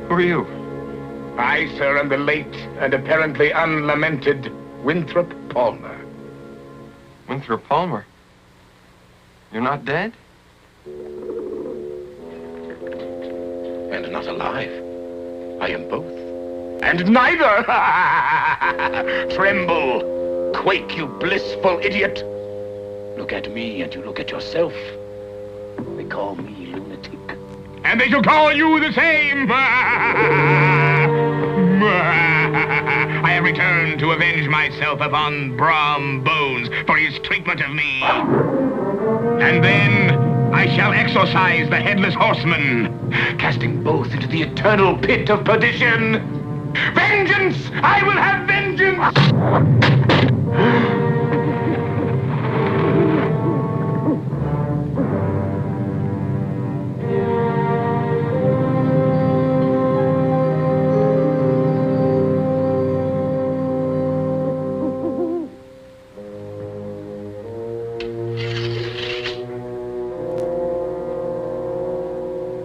Who are you? I, sir, am the late and apparently unlamented Winthrop Palmer. Winthrop Palmer? You're not dead? And not alive. I am both. And neither! Tremble! Quake, you blissful idiot! Look at me and you look at yourself. They call me lunatic. And they shall call you the same! I have returned to avenge myself upon Brom Bones for his treatment of me. And then I shall exorcise the Headless Horseman, casting both into the eternal pit of perdition. Vengeance! I will have vengeance!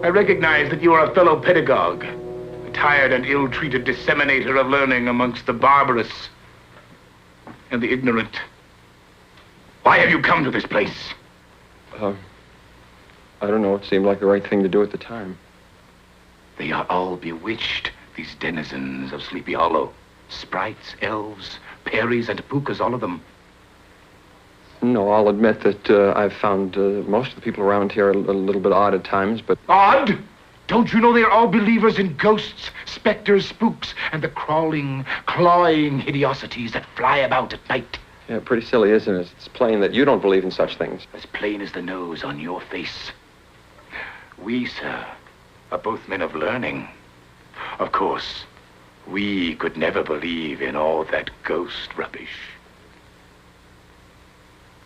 I recognize that you are a fellow pedagogue. But hired and ill-treated disseminator of learning amongst the barbarous and the ignorant. Why have you come to this place? I don't know. It seemed like the right thing to do at the time. They are all bewitched, these denizens of Sleepy Hollow. Sprites, elves, fairies, and pukas, all of them. No, I'll admit that I've found most of the people around here a little bit odd at times, but... Odd? Don't you know they're all believers in ghosts, specters, spooks, and the crawling, clawing hideosities that fly about at night? Yeah, pretty silly, isn't it? It's plain that you don't believe in such things. As plain as the nose on your face. We, sir, are both men of learning. Of course, we could never believe in all that ghost rubbish.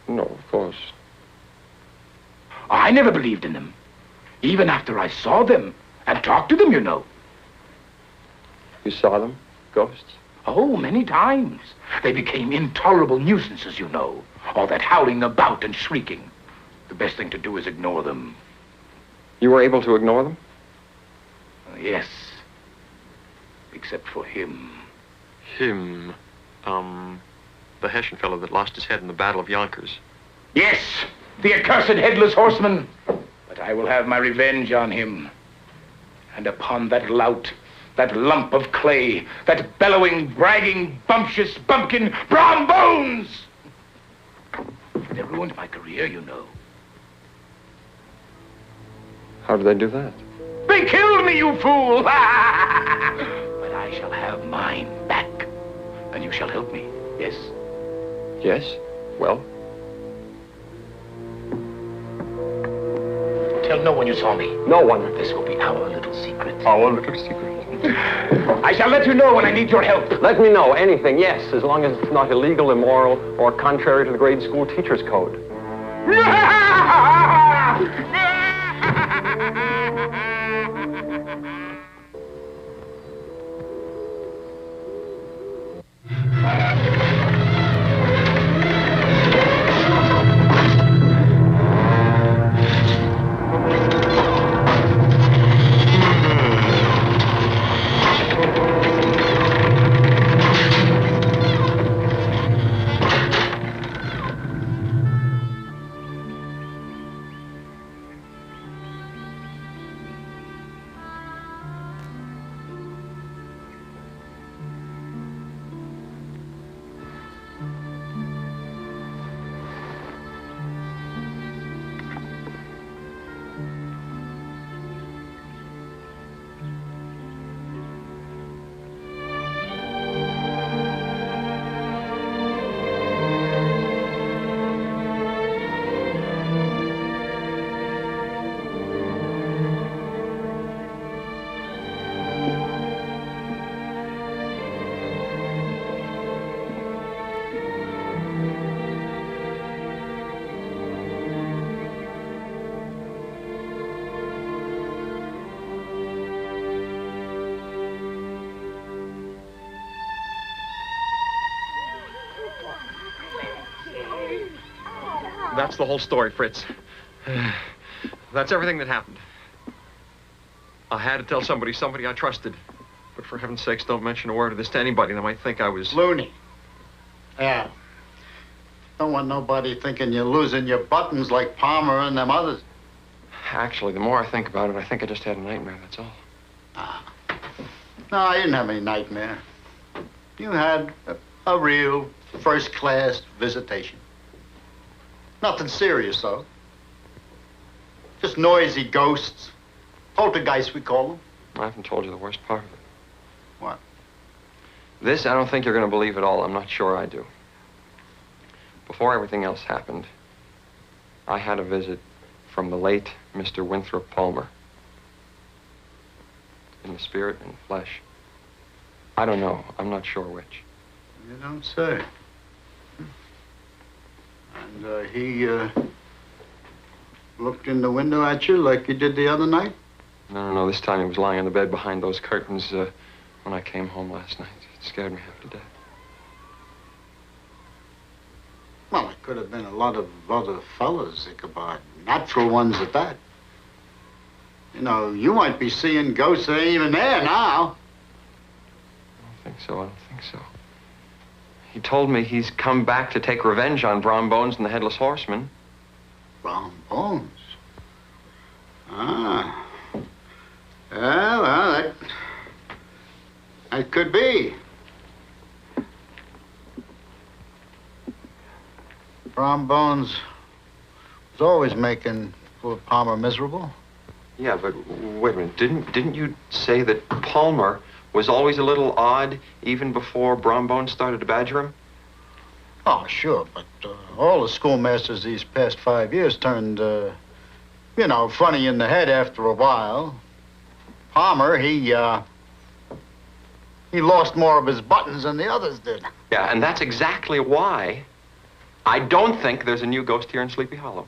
No, of course. I never believed in them. Even after I saw them and talked to them, you know. You saw them? Ghosts? Oh, many times. They became intolerable nuisances, you know. All that howling about and shrieking. The best thing to do is ignore them. You were able to ignore them? Yes. Except for him. Him? The Hessian fellow that lost his head in the Battle of Yonkers. Yes, the accursed headless horseman. But I will have my revenge on him. And upon that lout, that lump of clay, that bellowing, bragging, bumptious bumpkin, Brom Bones! They ruined my career, you know. How did they do that? They killed me, you fool! But I shall have mine back. And you shall help me, yes? Yes? Well? Tell no one you saw me. No one. This will be our little secret. Our little secret. I shall let you know when I need your help. Let me know anything, yes, as long as it's not illegal, immoral, or contrary to the grade school teacher's code. That's the whole story, Fritz. That's everything that happened. I had to tell somebody I trusted. But for heaven's sakes, don't mention a word of this to anybody. They might think I was... Loony. Yeah. Don't want nobody thinking you're losing your buttons like Palmer and them others. Actually, the more I think about it, I think I just had a nightmare, that's all. Ah. No, I didn't have any nightmare. You had a real first-class visitation. Nothing serious, though. Just noisy ghosts. Poltergeists, we call them. I haven't told you the worst part of it. What? This, I don't think you're going to believe at all. I'm not sure I do. Before everything else happened, I had a visit from the late Mr. Winthrop Palmer. In the spirit and flesh. I don't know. I'm not sure which. You don't say. And he looked in the window at you like he did the other night? No. This time he was lying on the bed behind those curtains when I came home last night. It scared me half to death. Well, it could have been a lot of other fellas, Ichabod. Natural ones at that. You know, you might be seeing ghosts that ain't even there now. I don't think so. He told me he's come back to take revenge on Brom Bones and the Headless Horseman. Brom Bones? Ah. Yeah, well, that could be. Brom Bones was always making poor Palmer miserable. Yeah, but wait a minute. Didn't you say that Palmer was always a little odd even before Brom Bones started to badger him? Oh, sure, but all the schoolmasters these past 5 years turned, you know, funny in the head after a while. Palmer, he lost more of his buttons than the others did. Yeah, and that's exactly why I don't think there's a new ghost here in Sleepy Hollow.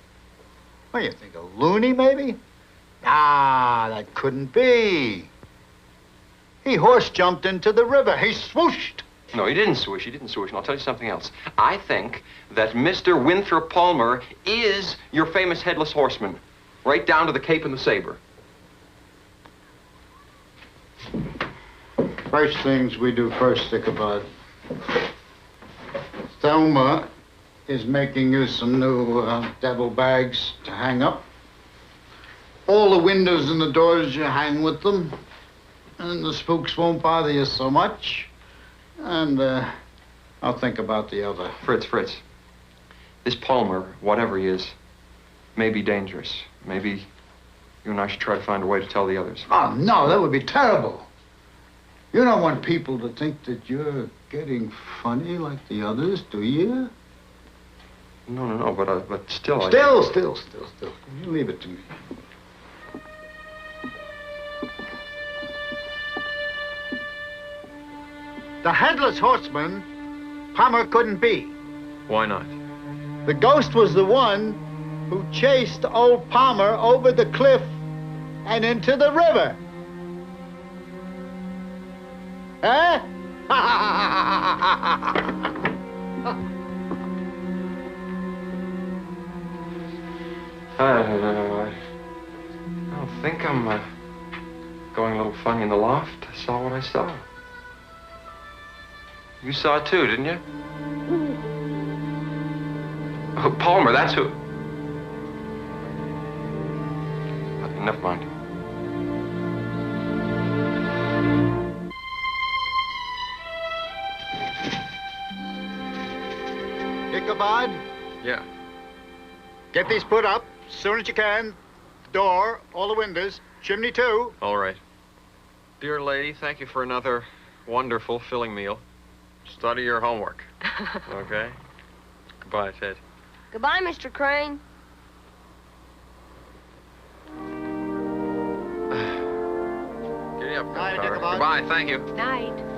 What do you think, a loony, maybe? Ah, that couldn't be. He horse jumped into the river. He swooshed. No, he didn't swoosh. And I'll tell you something else. I think that Mr. Winthrop Palmer is your famous Headless Horseman, right down to the cape and the saber. First things we do first, Ichabod. Thelma is making you some new devil bags to hang up. All the windows and the doors you hang with them. And the spooks won't bother you so much. And I'll think about the other. Fritz. This Palmer, whatever he is, may be dangerous. Maybe you and I should try to find a way to tell the others. Oh, no, that would be terrible. You don't want people to think that you're getting funny like the others, do you? No, but still. Still. You leave it to me. The Headless Horseman, Palmer couldn't be. Why not? The ghost was the one who chased old Palmer over the cliff and into the river. Huh? I don't think I'm going a little funny in the loft. I saw what I saw. You saw it too, didn't you? Oh, Palmer, that's who... Never mind. Ichabod? Yeah. Get these put up as soon as you can. Door, all the windows, chimney too. All right. Dear lady, thank you for another wonderful filling meal. Study your homework. Okay? Goodbye, Ted. Goodbye, Mr. Crane. Giddy up, Night, Carter. Ichabod. Goodbye, thank you. Night.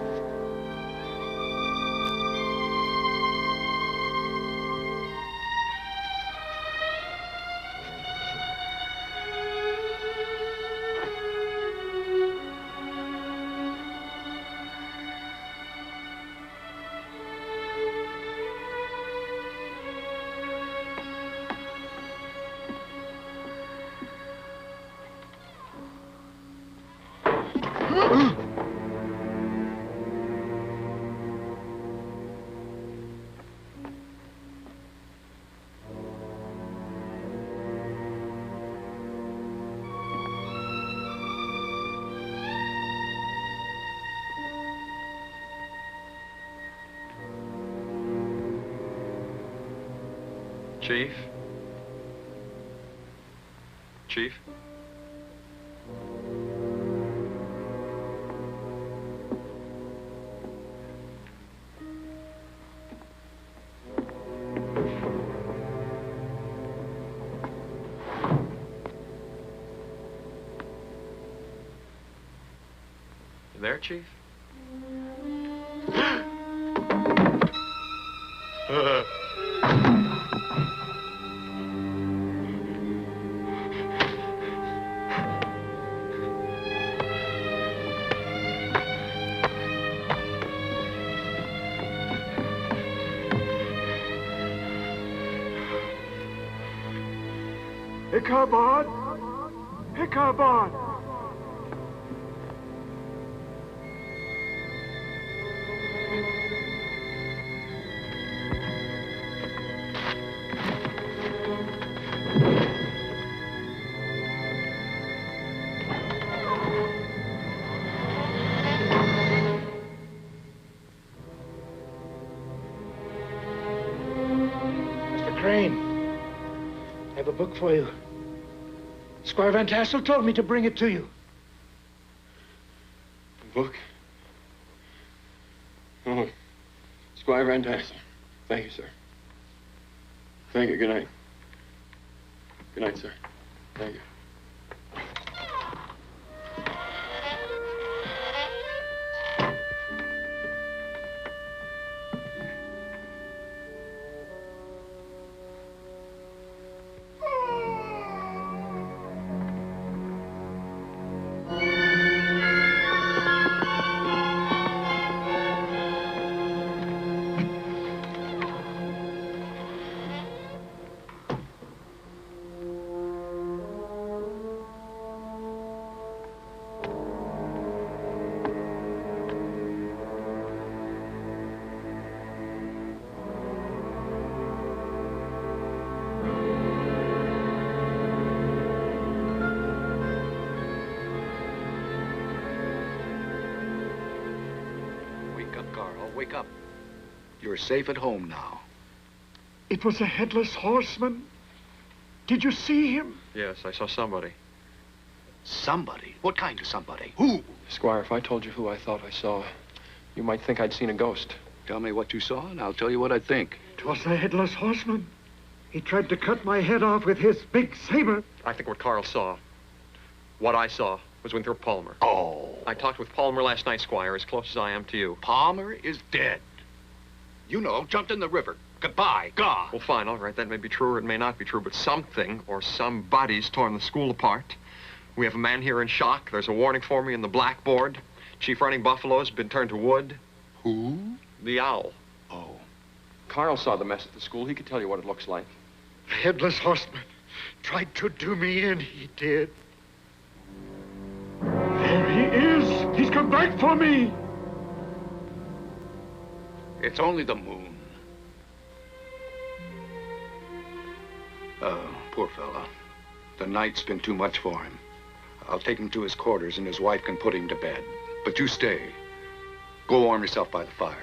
Chief? Chief? You there, Chief? Ichabod! Ichabod! Crane. I have a book for you. Squire Van Tassel told me to bring it to you. A book? Oh, Squire Van Tassel. Thank you, sir. Thank you. Good night. Good night, sir. Thank you. Wake up. You're safe at home now. It was a headless horseman. Did you see him? Yes, I saw somebody. Somebody? What kind of somebody? Who? Squire, if I told you who I thought I saw, you might think I'd seen a ghost. Tell me what you saw, and I'll tell you what I think. It was a headless horseman. He tried to cut my head off with his big saber. I think what Carl saw, what I saw, was with your Palmer. Oh. I talked with Palmer last night, Squire, as close as I am to you. Palmer is dead. You know, jumped in the river. Goodbye, gone. Well, fine, all right. That may be true or it may not be true, but something or somebody's torn the school apart. We have a man here in shock. There's a warning for me in the blackboard. Chief Running Buffalo's been turned to wood. Who? The owl. Oh. Carl saw the mess at the school. He could tell you what it looks like. The headless horseman tried to do me in. He did. There he is. He's come back for me. It's only the moon. Poor fella. The night's been too much for him. I'll take him to his quarters and his wife can put him to bed. But you stay. Go warm yourself by the fire.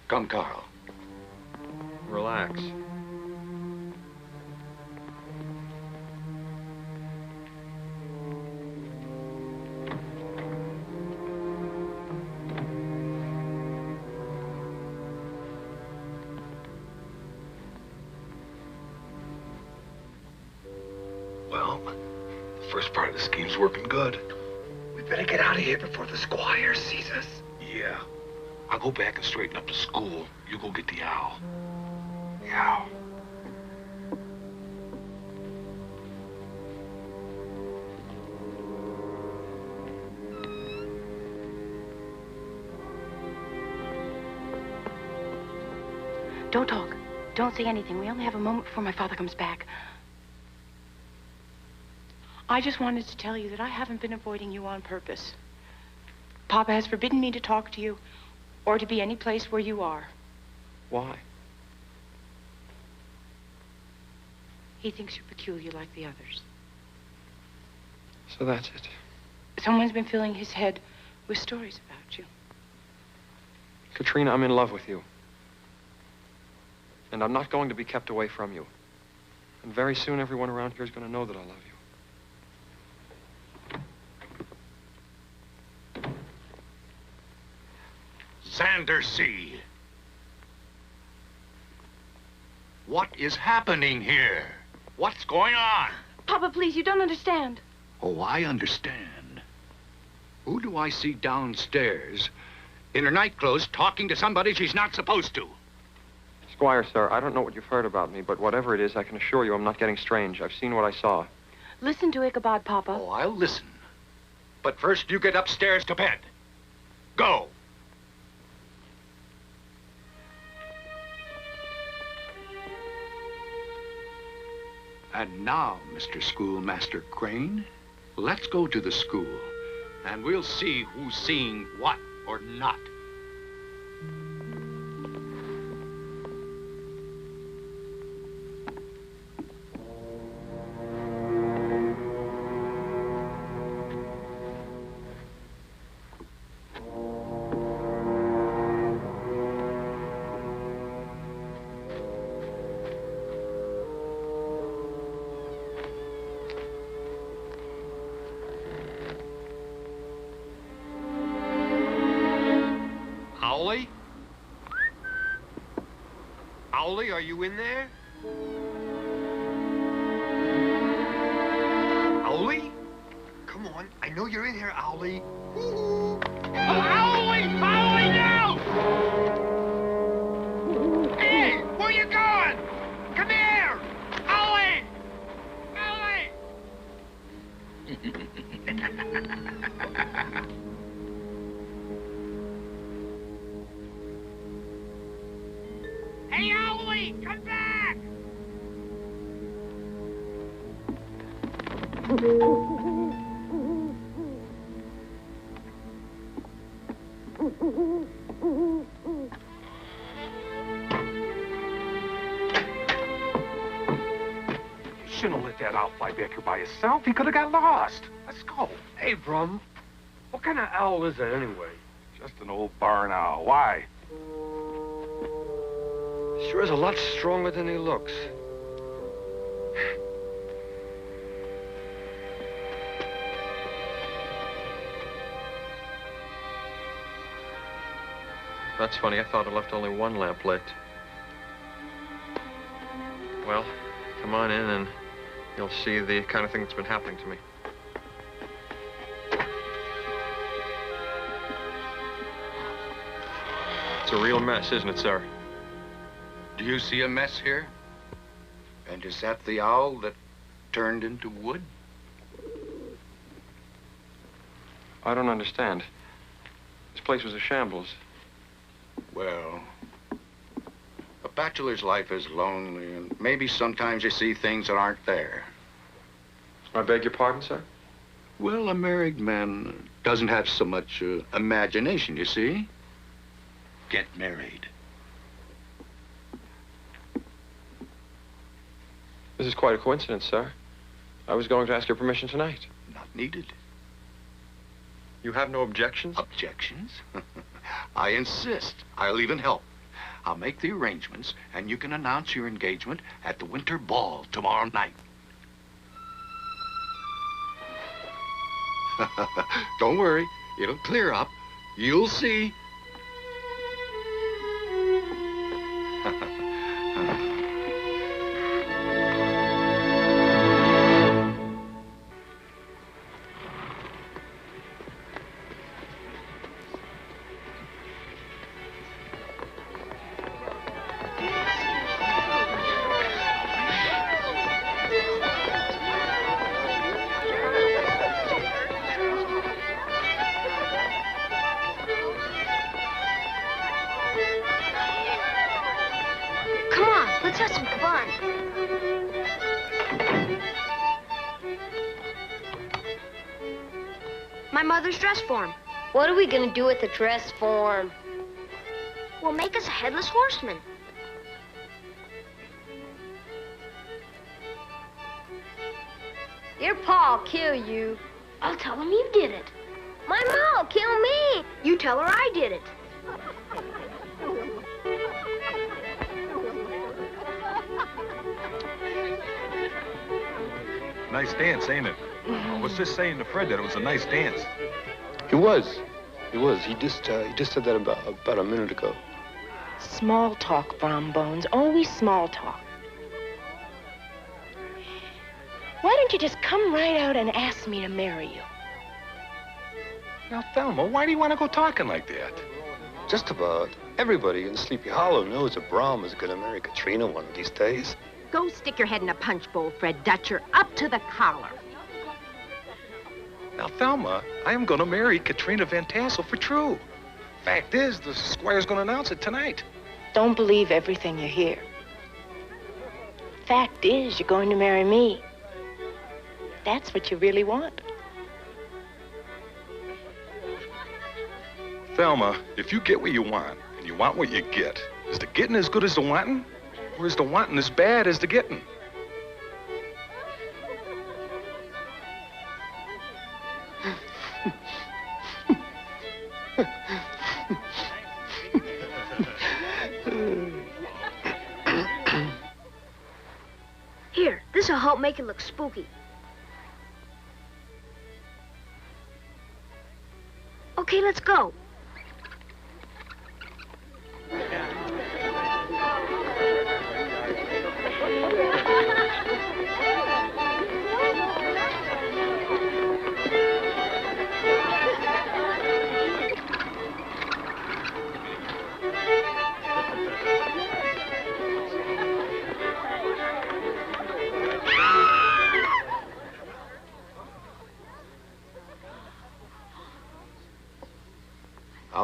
Come, Carl. Relax. Well, the first part of the scheme's working good. We better get out of here before the squire sees us. Yeah. I'll go back and straighten up the school. You go get the owl. The owl. Don't talk. Don't say anything. We only have a moment before my father comes back. I just wanted to tell you that I haven't been avoiding you on purpose. Papa has forbidden me to talk to you or to be any place where you are. Why? He thinks you're peculiar like the others. So that's it. Someone's been filling his head with stories about you. Katrina, I'm in love with you. And I'm not going to be kept away from you. And very soon everyone around here is going to know that I love you. Xander C. What is happening here? What's going on? Papa, please, you don't understand. Oh, I understand. Who do I see downstairs in her nightclothes talking to somebody she's not supposed to? Squire, sir, I don't know what you've heard about me, but whatever it is, I can assure you I'm not getting strange. I've seen what I saw. Listen to Ichabod, Papa. Oh, I'll listen. But first, you get upstairs to bed. Go. And now, Mr. Schoolmaster Crane, let's go to the school, and we'll see who's seeing what or not. Owlie, are you in there? Owlie? Come on, I know you're in here, Owlie. Owlie! Owlie, now! Hey, where you going? Come here! Owlie! Owlie! Hey, Owlie, come back! You shouldn't have let that owl fly back here by himself. He could have got lost. Let's go. Hey, Brum, what kind of owl is it anyway? Just an old barn owl. Why? Sure is a lot stronger than he looks. That's funny. I thought I left only one lamp lit. Well, come on in and you'll see the kind of thing that's been happening to me. It's a real mess, isn't it, sir? Do you see a mess here? And is that the owl that turned into wood? I don't understand. This place was a shambles. Well, a bachelor's life is lonely, and maybe sometimes you see things that aren't there. I beg your pardon, sir? Well, a married man doesn't have so much imagination, you see. Get married. This is quite a coincidence, sir. I was going to ask your permission tonight. Not needed. You have no objections? Objections? I insist. I'll even help. I'll make the arrangements, and you can announce your engagement at the winter ball tomorrow night. Don't worry. It'll clear up. You'll see. My mother's dress form. What are we gonna do with the dress form? We'll make us a headless horseman. Your pa'll kill you. I'll tell him you did it. My ma'll kill me. You tell her I did it. Nice dance, ain't it? I was just saying to Fred that it was a nice dance. He was. He was. He just said that about a minute ago. Small talk, Brom Bones. Always small talk. Why don't you just come right out and ask me to marry you? Now, Thelma, why do you want to go talking like that? Just about everybody in Sleepy Hollow knows that Brom is going to marry Katrina one of these days. Go stick your head in a punch bowl, Fred Dutcher, up to the collar. Now, Thelma, I am going to marry Katrina Van Tassel for true. Fact is, the squire's going to announce it tonight. Don't believe everything you hear. Fact is, you're going to marry me. That's what you really want. Thelma, if you get what you want, and you want what you get, is the getting as good as the wanting? Or is the wanting as bad as the getting? Here, this'll help make it look spooky. Okay, let's go.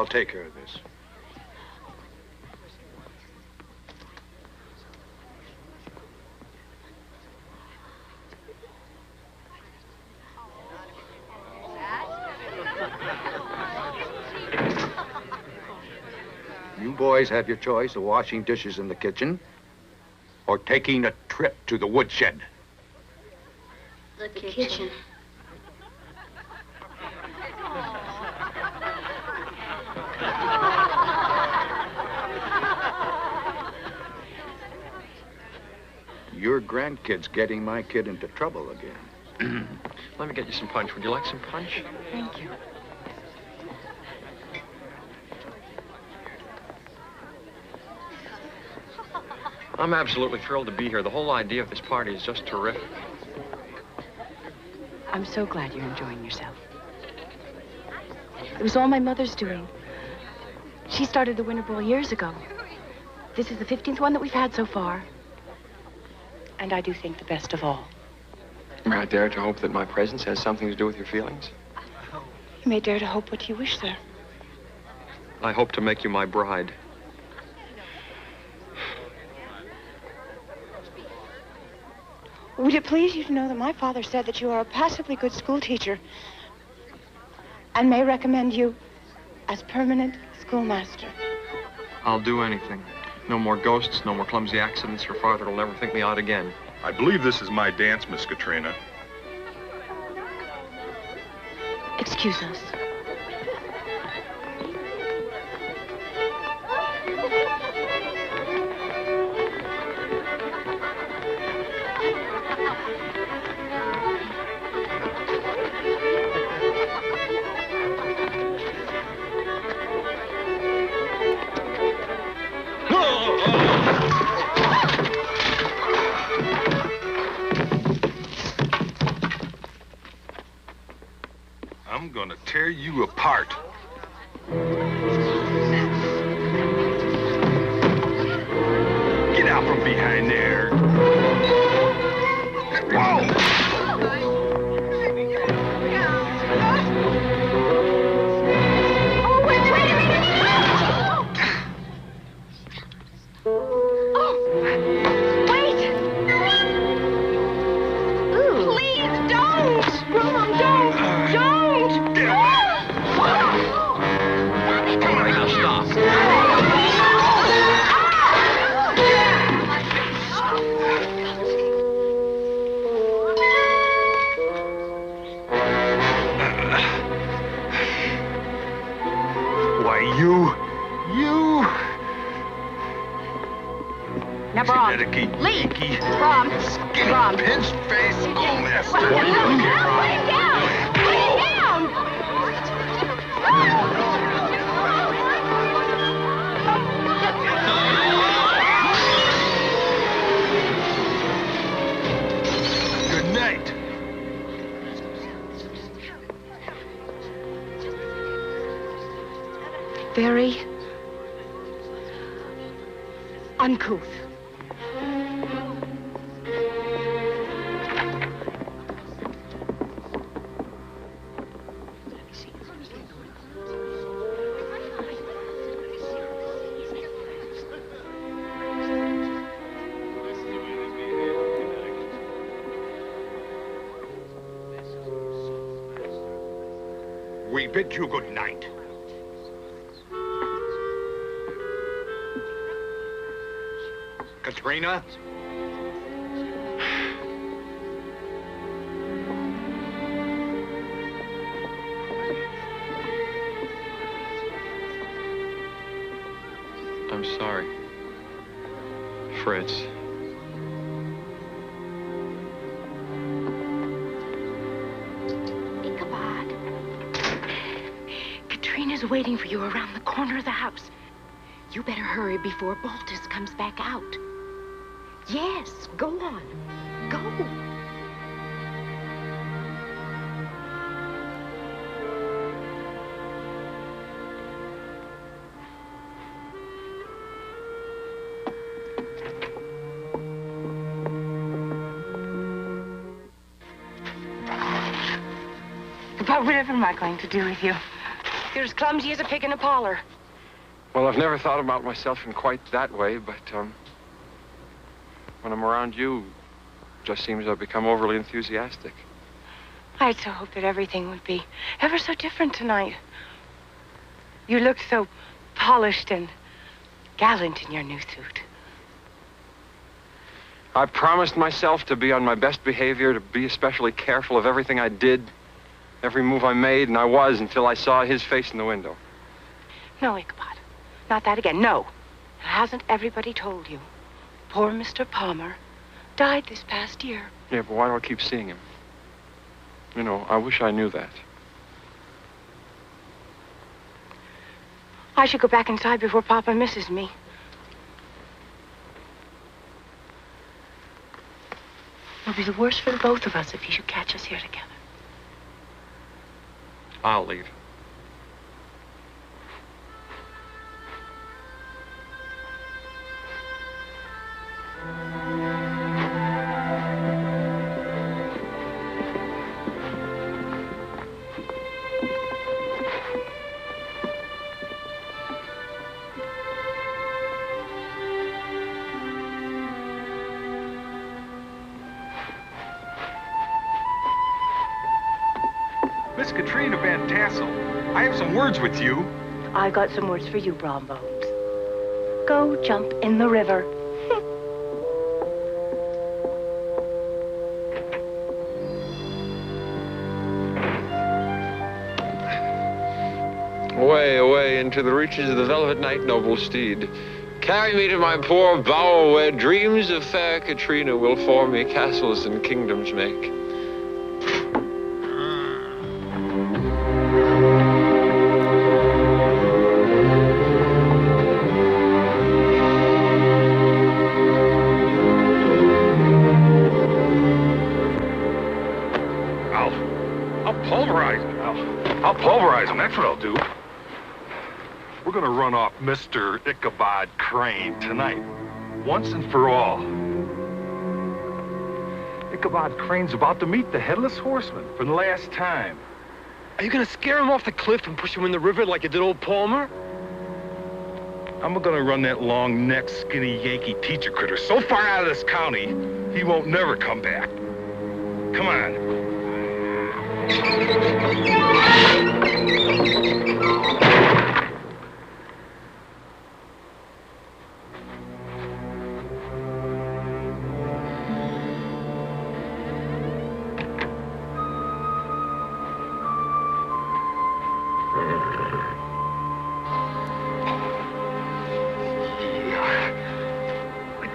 I'll take care of this. You boys have your choice of washing dishes in the kitchen or taking a trip to the woodshed. The kitchen. Your grandkid's getting my kid into trouble again. Let me get you some punch. Would you like some punch? Thank you. I'm absolutely thrilled to be here. The whole idea of this party is just terrific. I'm so glad you're enjoying yourself. It was all my mother's doing. She started the Winter Ball years ago. This is the 15th one that we've had so far. And I do think the best of all. May I dare to hope that my presence has something to do with your feelings? You may dare to hope what you wish, sir. I hope to make you my bride. Would it please you to know that my father said that you are a passably good school teacher and may recommend you as permanent schoolmaster? I'll do anything. No more ghosts, no more clumsy accidents. Your father will never think me out again. I believe this is my dance, Miss Katrina. Excuse us. I'm gonna tear you apart. Get out from behind there. Whoa! Oh, wait a minute! Wait! Ooh. Please, don't! Mom, don't! Don't! Come on, now stop. Why, you... Now, Brom, Connecticut leave. Yankee, Brom, skinny Brom. pinch face. Oh, that's Put him down! Put him down! Good night. Very uncouth. We bid you good night. Katrina? I'm sorry. Fritz. Ichabod. Katrina's waiting for you around the corner of the house. You better hurry before Baltus comes back out. Yes, go on. Go. But whatever am I going to do with you? You're as clumsy as a pig in a parlor. Well, I've never thought about myself in quite that way, but, when I'm around you, it just seems I've become overly enthusiastic. I'd so hoped that everything would be ever so different tonight. You looked so polished and gallant in your new suit. I promised myself to be on my best behavior, to be especially careful of everything I did, every move I made, and I was until I saw his face in the window. No, Ichabod. Not that again. No. Hasn't everybody told you? Poor Mr. Palmer died this past year. Yeah, but why do I keep seeing him? You know, I wish I knew that. I should go back inside before Papa misses me. It'll be the worst for the both of us if he should catch us here together. I'll leave. Miss Katrina Van Tassel, I have some words with you. I got some words for you, Brom Bones. Go jump in the river. Away, away into the reaches of the velvet night, noble steed. Carry me to my poor bower where dreams of fair Katrina will for me castles and kingdoms make. I'll pulverize him, that's what I'll do. We're gonna run off Mr. Ichabod Crane tonight, once and for all. Ichabod Crane's about to meet the Headless Horseman for the last time. Are you gonna scare him off the cliff and push him in the river like you did old Palmer? I'm gonna run that long-necked, skinny Yankee teacher critter so far out of this county, he won't never come back. Come on.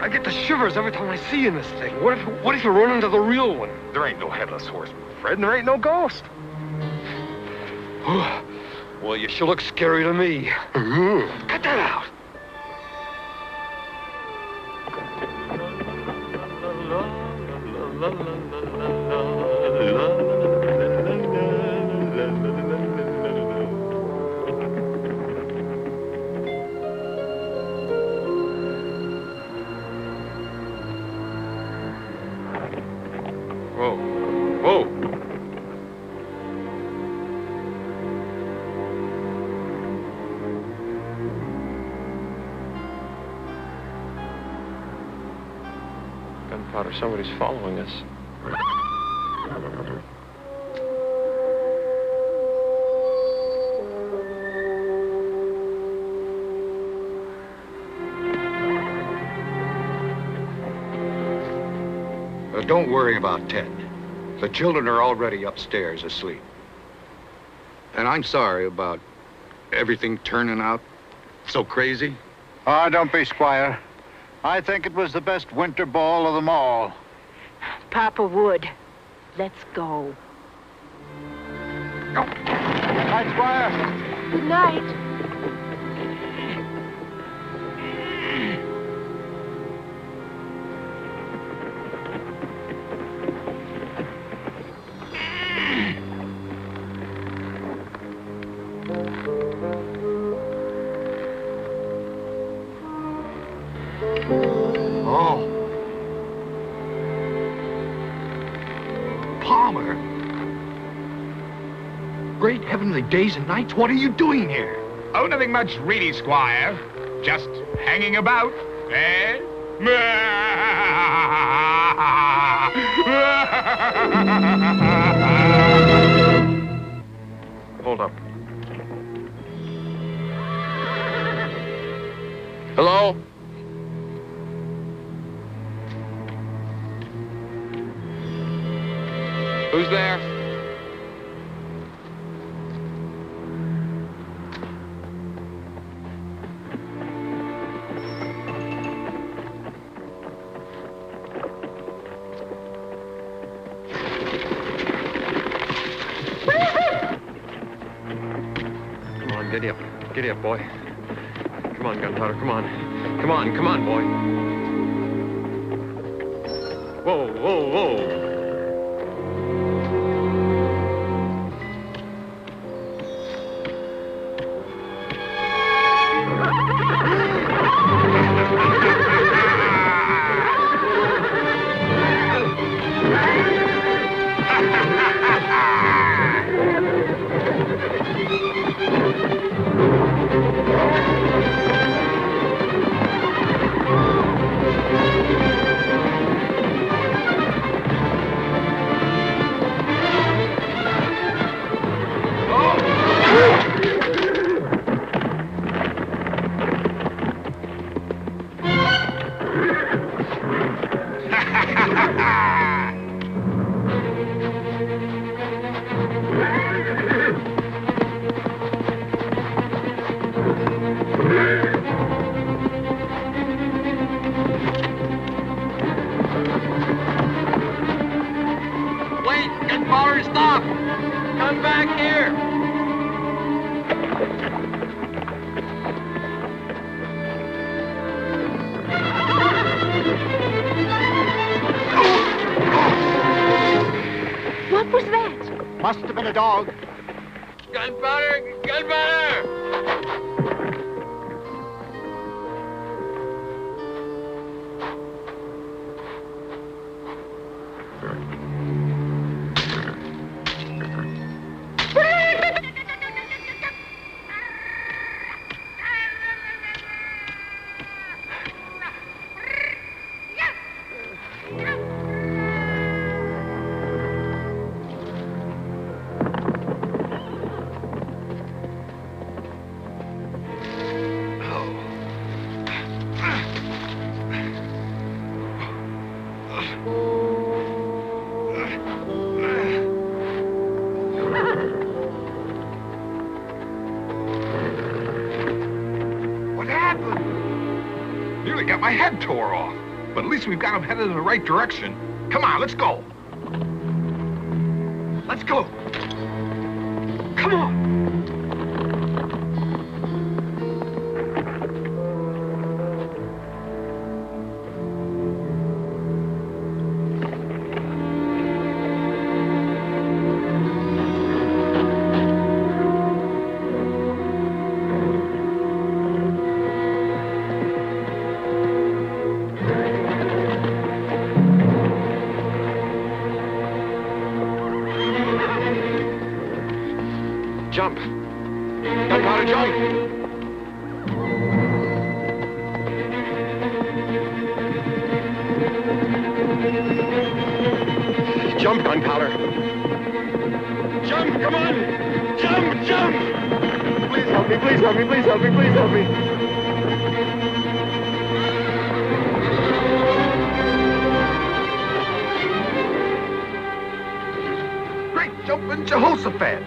I get the shivers every time I see you in this thing. What if you run into the real one? There ain't no Headless Horseman, Fred, and there ain't no ghost. Well, you sure look scary to me. Cut that out. Whoa. Whoa. Gunpowder, somebody's following us. Don't worry about Ted. The children are already upstairs asleep. And I'm sorry about everything turning out so crazy. Oh, don't be, Squire. I think it was the best winter ball of them all. Papa would. Let's go. Good night, Squire. Good night. Oh. Palmer. great heavenly days and nights, what are you doing here? Oh, nothing much, really, Squire. Just hanging about, eh? Hold up. Hello? Who's there? Come on, giddy up. Giddy up, boy. Come on, Gunpowder, come on. Come on, boy. Whoa, whoa, whoa. Wait, Gunpowder, stop! Come back here! What was that? Must have been a dog. Gunpowder! Gunpowder! What happened? Nearly got my head tore off. But at least we've got him headed in the right direction. Come on, let's go. Let's go. Come on. Jump. Gunpowder, jump. Jump, Gunpowder. Jump, come on. Jump, jump. Please help me, please help me, please help me, please help me. Great jumping Jehoshaphat.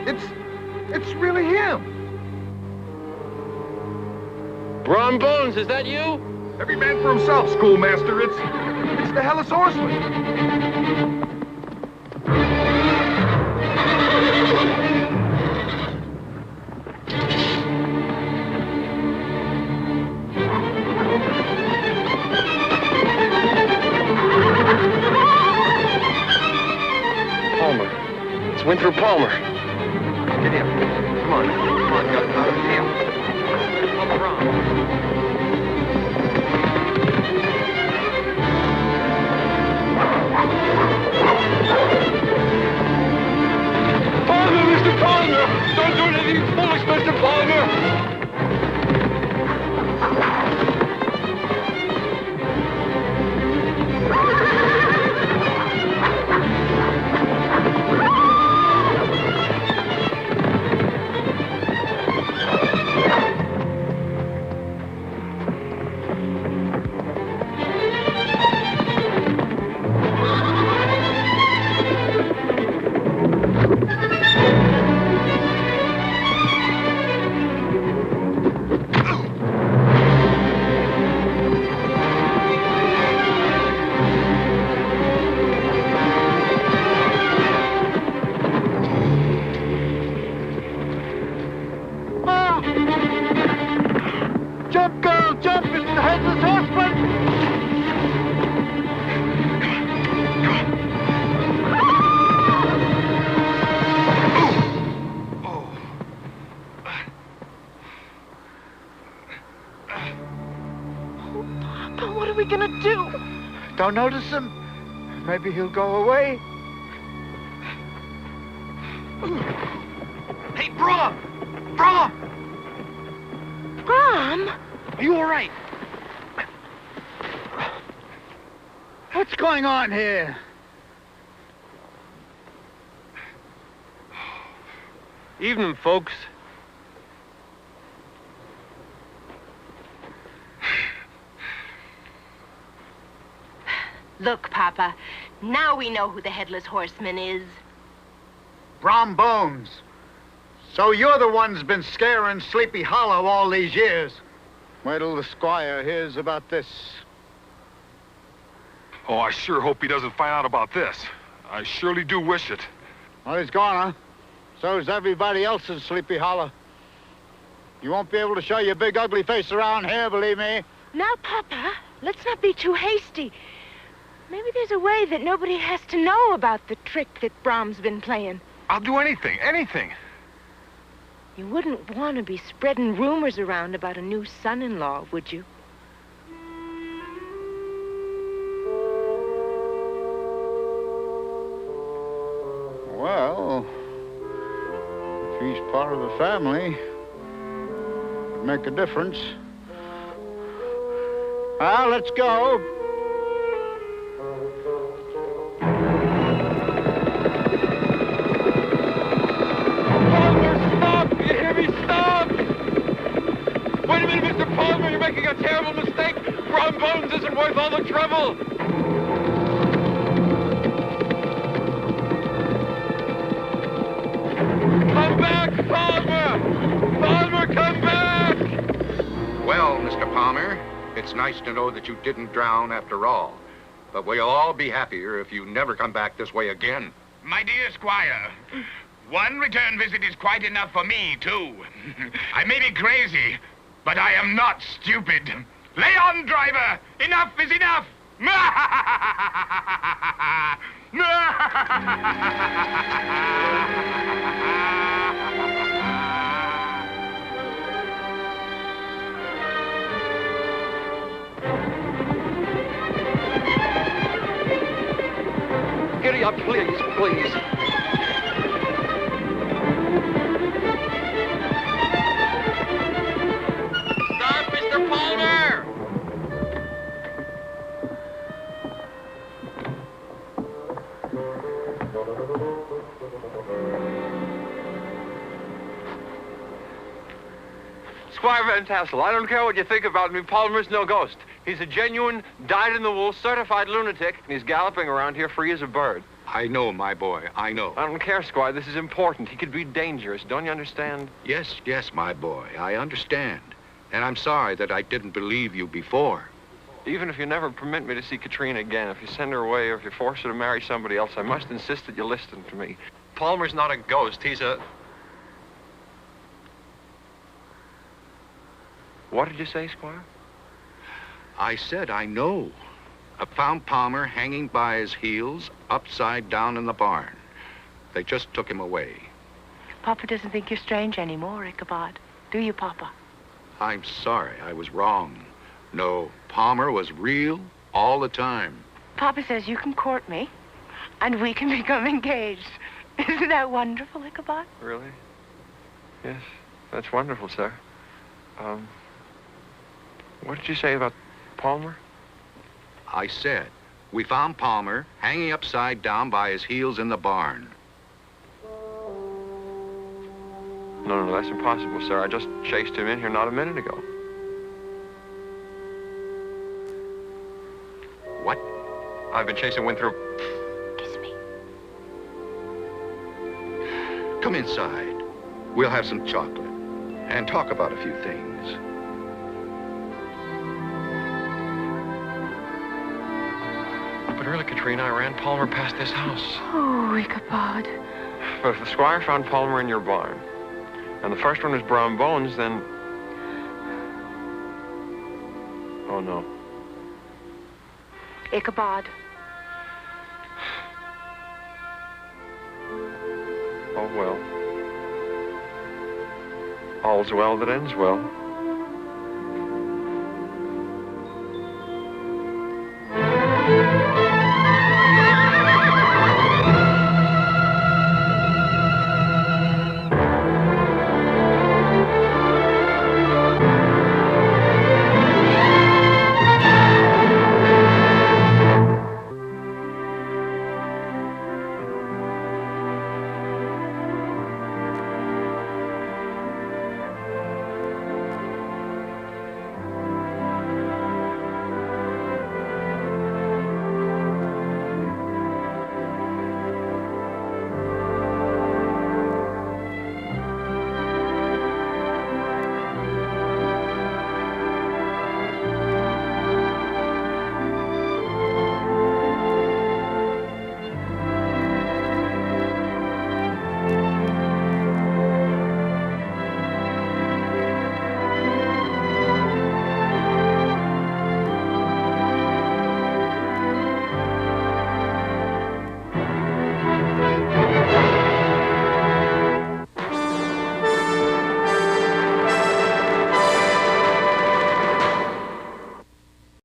It's really him. Brom Bones, is that you? Every man for himself, schoolmaster. It's the Hellas Horseman. Palmer. It's Winthrop Palmer. Get him. Come on, Gunpowder, get him. Come around. Palmer, Mr. Palmer! Oh, what are we gonna do? Don't notice him. Maybe he'll go away. Hey, Brom! Brom! Brom? Are you all right? What's going on here? Evening, folks. Look, Papa, now we know who the Headless Horseman is. Brom Bones. So you're the one's been scaring Sleepy Hollow all these years. Wait till the squire hears about this. Oh, I sure hope he doesn't find out about this. I surely do wish it. Well, he's gone, huh? So's everybody else in Sleepy Hollow. You won't be able to show your big ugly face around here, believe me. Now, Papa, let's not be too hasty. Maybe there's a way that nobody has to know about the trick that Brom's been playing. I'll do anything, anything. You wouldn't want to be spreading rumors around about a new son-in-law, would you? Well, if he's part of the family, it'd make a difference. Well, let's go. Wait a minute, Mr. Palmer, you're making a terrible mistake. Brom Bones isn't worth all the trouble. Come back, Palmer! Palmer, come back! Well, Mr. Palmer, it's nice to know that you didn't drown after all. But we'll all be happier if you never come back this way again. My dear Squire, one return visit is quite enough for me, too. I may be crazy, but I am not stupid. Lay on, driver! Enough is enough! Giddy up, please, please. Stop, Mr. Palmer! Squire Van Tassel, I don't care what you think about me. Palmer's no ghost. He's a genuine, dyed-in-the-wool, certified lunatic, and he's galloping around here free as a bird. I know, my boy, I know. I don't care, Squire. This is important. He could be dangerous. Don't you understand? Yes, yes, my boy, I understand. And I'm sorry that I didn't believe you before. Even if you never permit me to see Katrina again, if you send her away or if you force her to marry somebody else, I must insist that you listen to me. Palmer's not a ghost. He's a... What did you say, Squire? I said I know. I found Palmer hanging by his heels, upside down in the barn. They just took him away. Papa doesn't think you're strange anymore, Ichabod. Do you, Papa? I'm sorry, I was wrong. No, Palmer was real all the time. Papa says you can court me, and we can become engaged. Isn't that wonderful, Ichabod? Really? Yes, that's wonderful, sir. What did you say about Palmer? I said, we found Palmer hanging upside down by his heels in the barn. No, that's impossible, sir. I just chased him in here not a minute ago. What? I've been chasing Winthrop. Kiss me. Come inside. We'll have some chocolate and talk about a few things. But really, Katrina, I ran Palmer past this house. Oh, Ichabod. But if the squire found Palmer in your barn, and the first one was Brom Bones, then... Oh, no. Ichabod. Oh, well. All's well that ends well.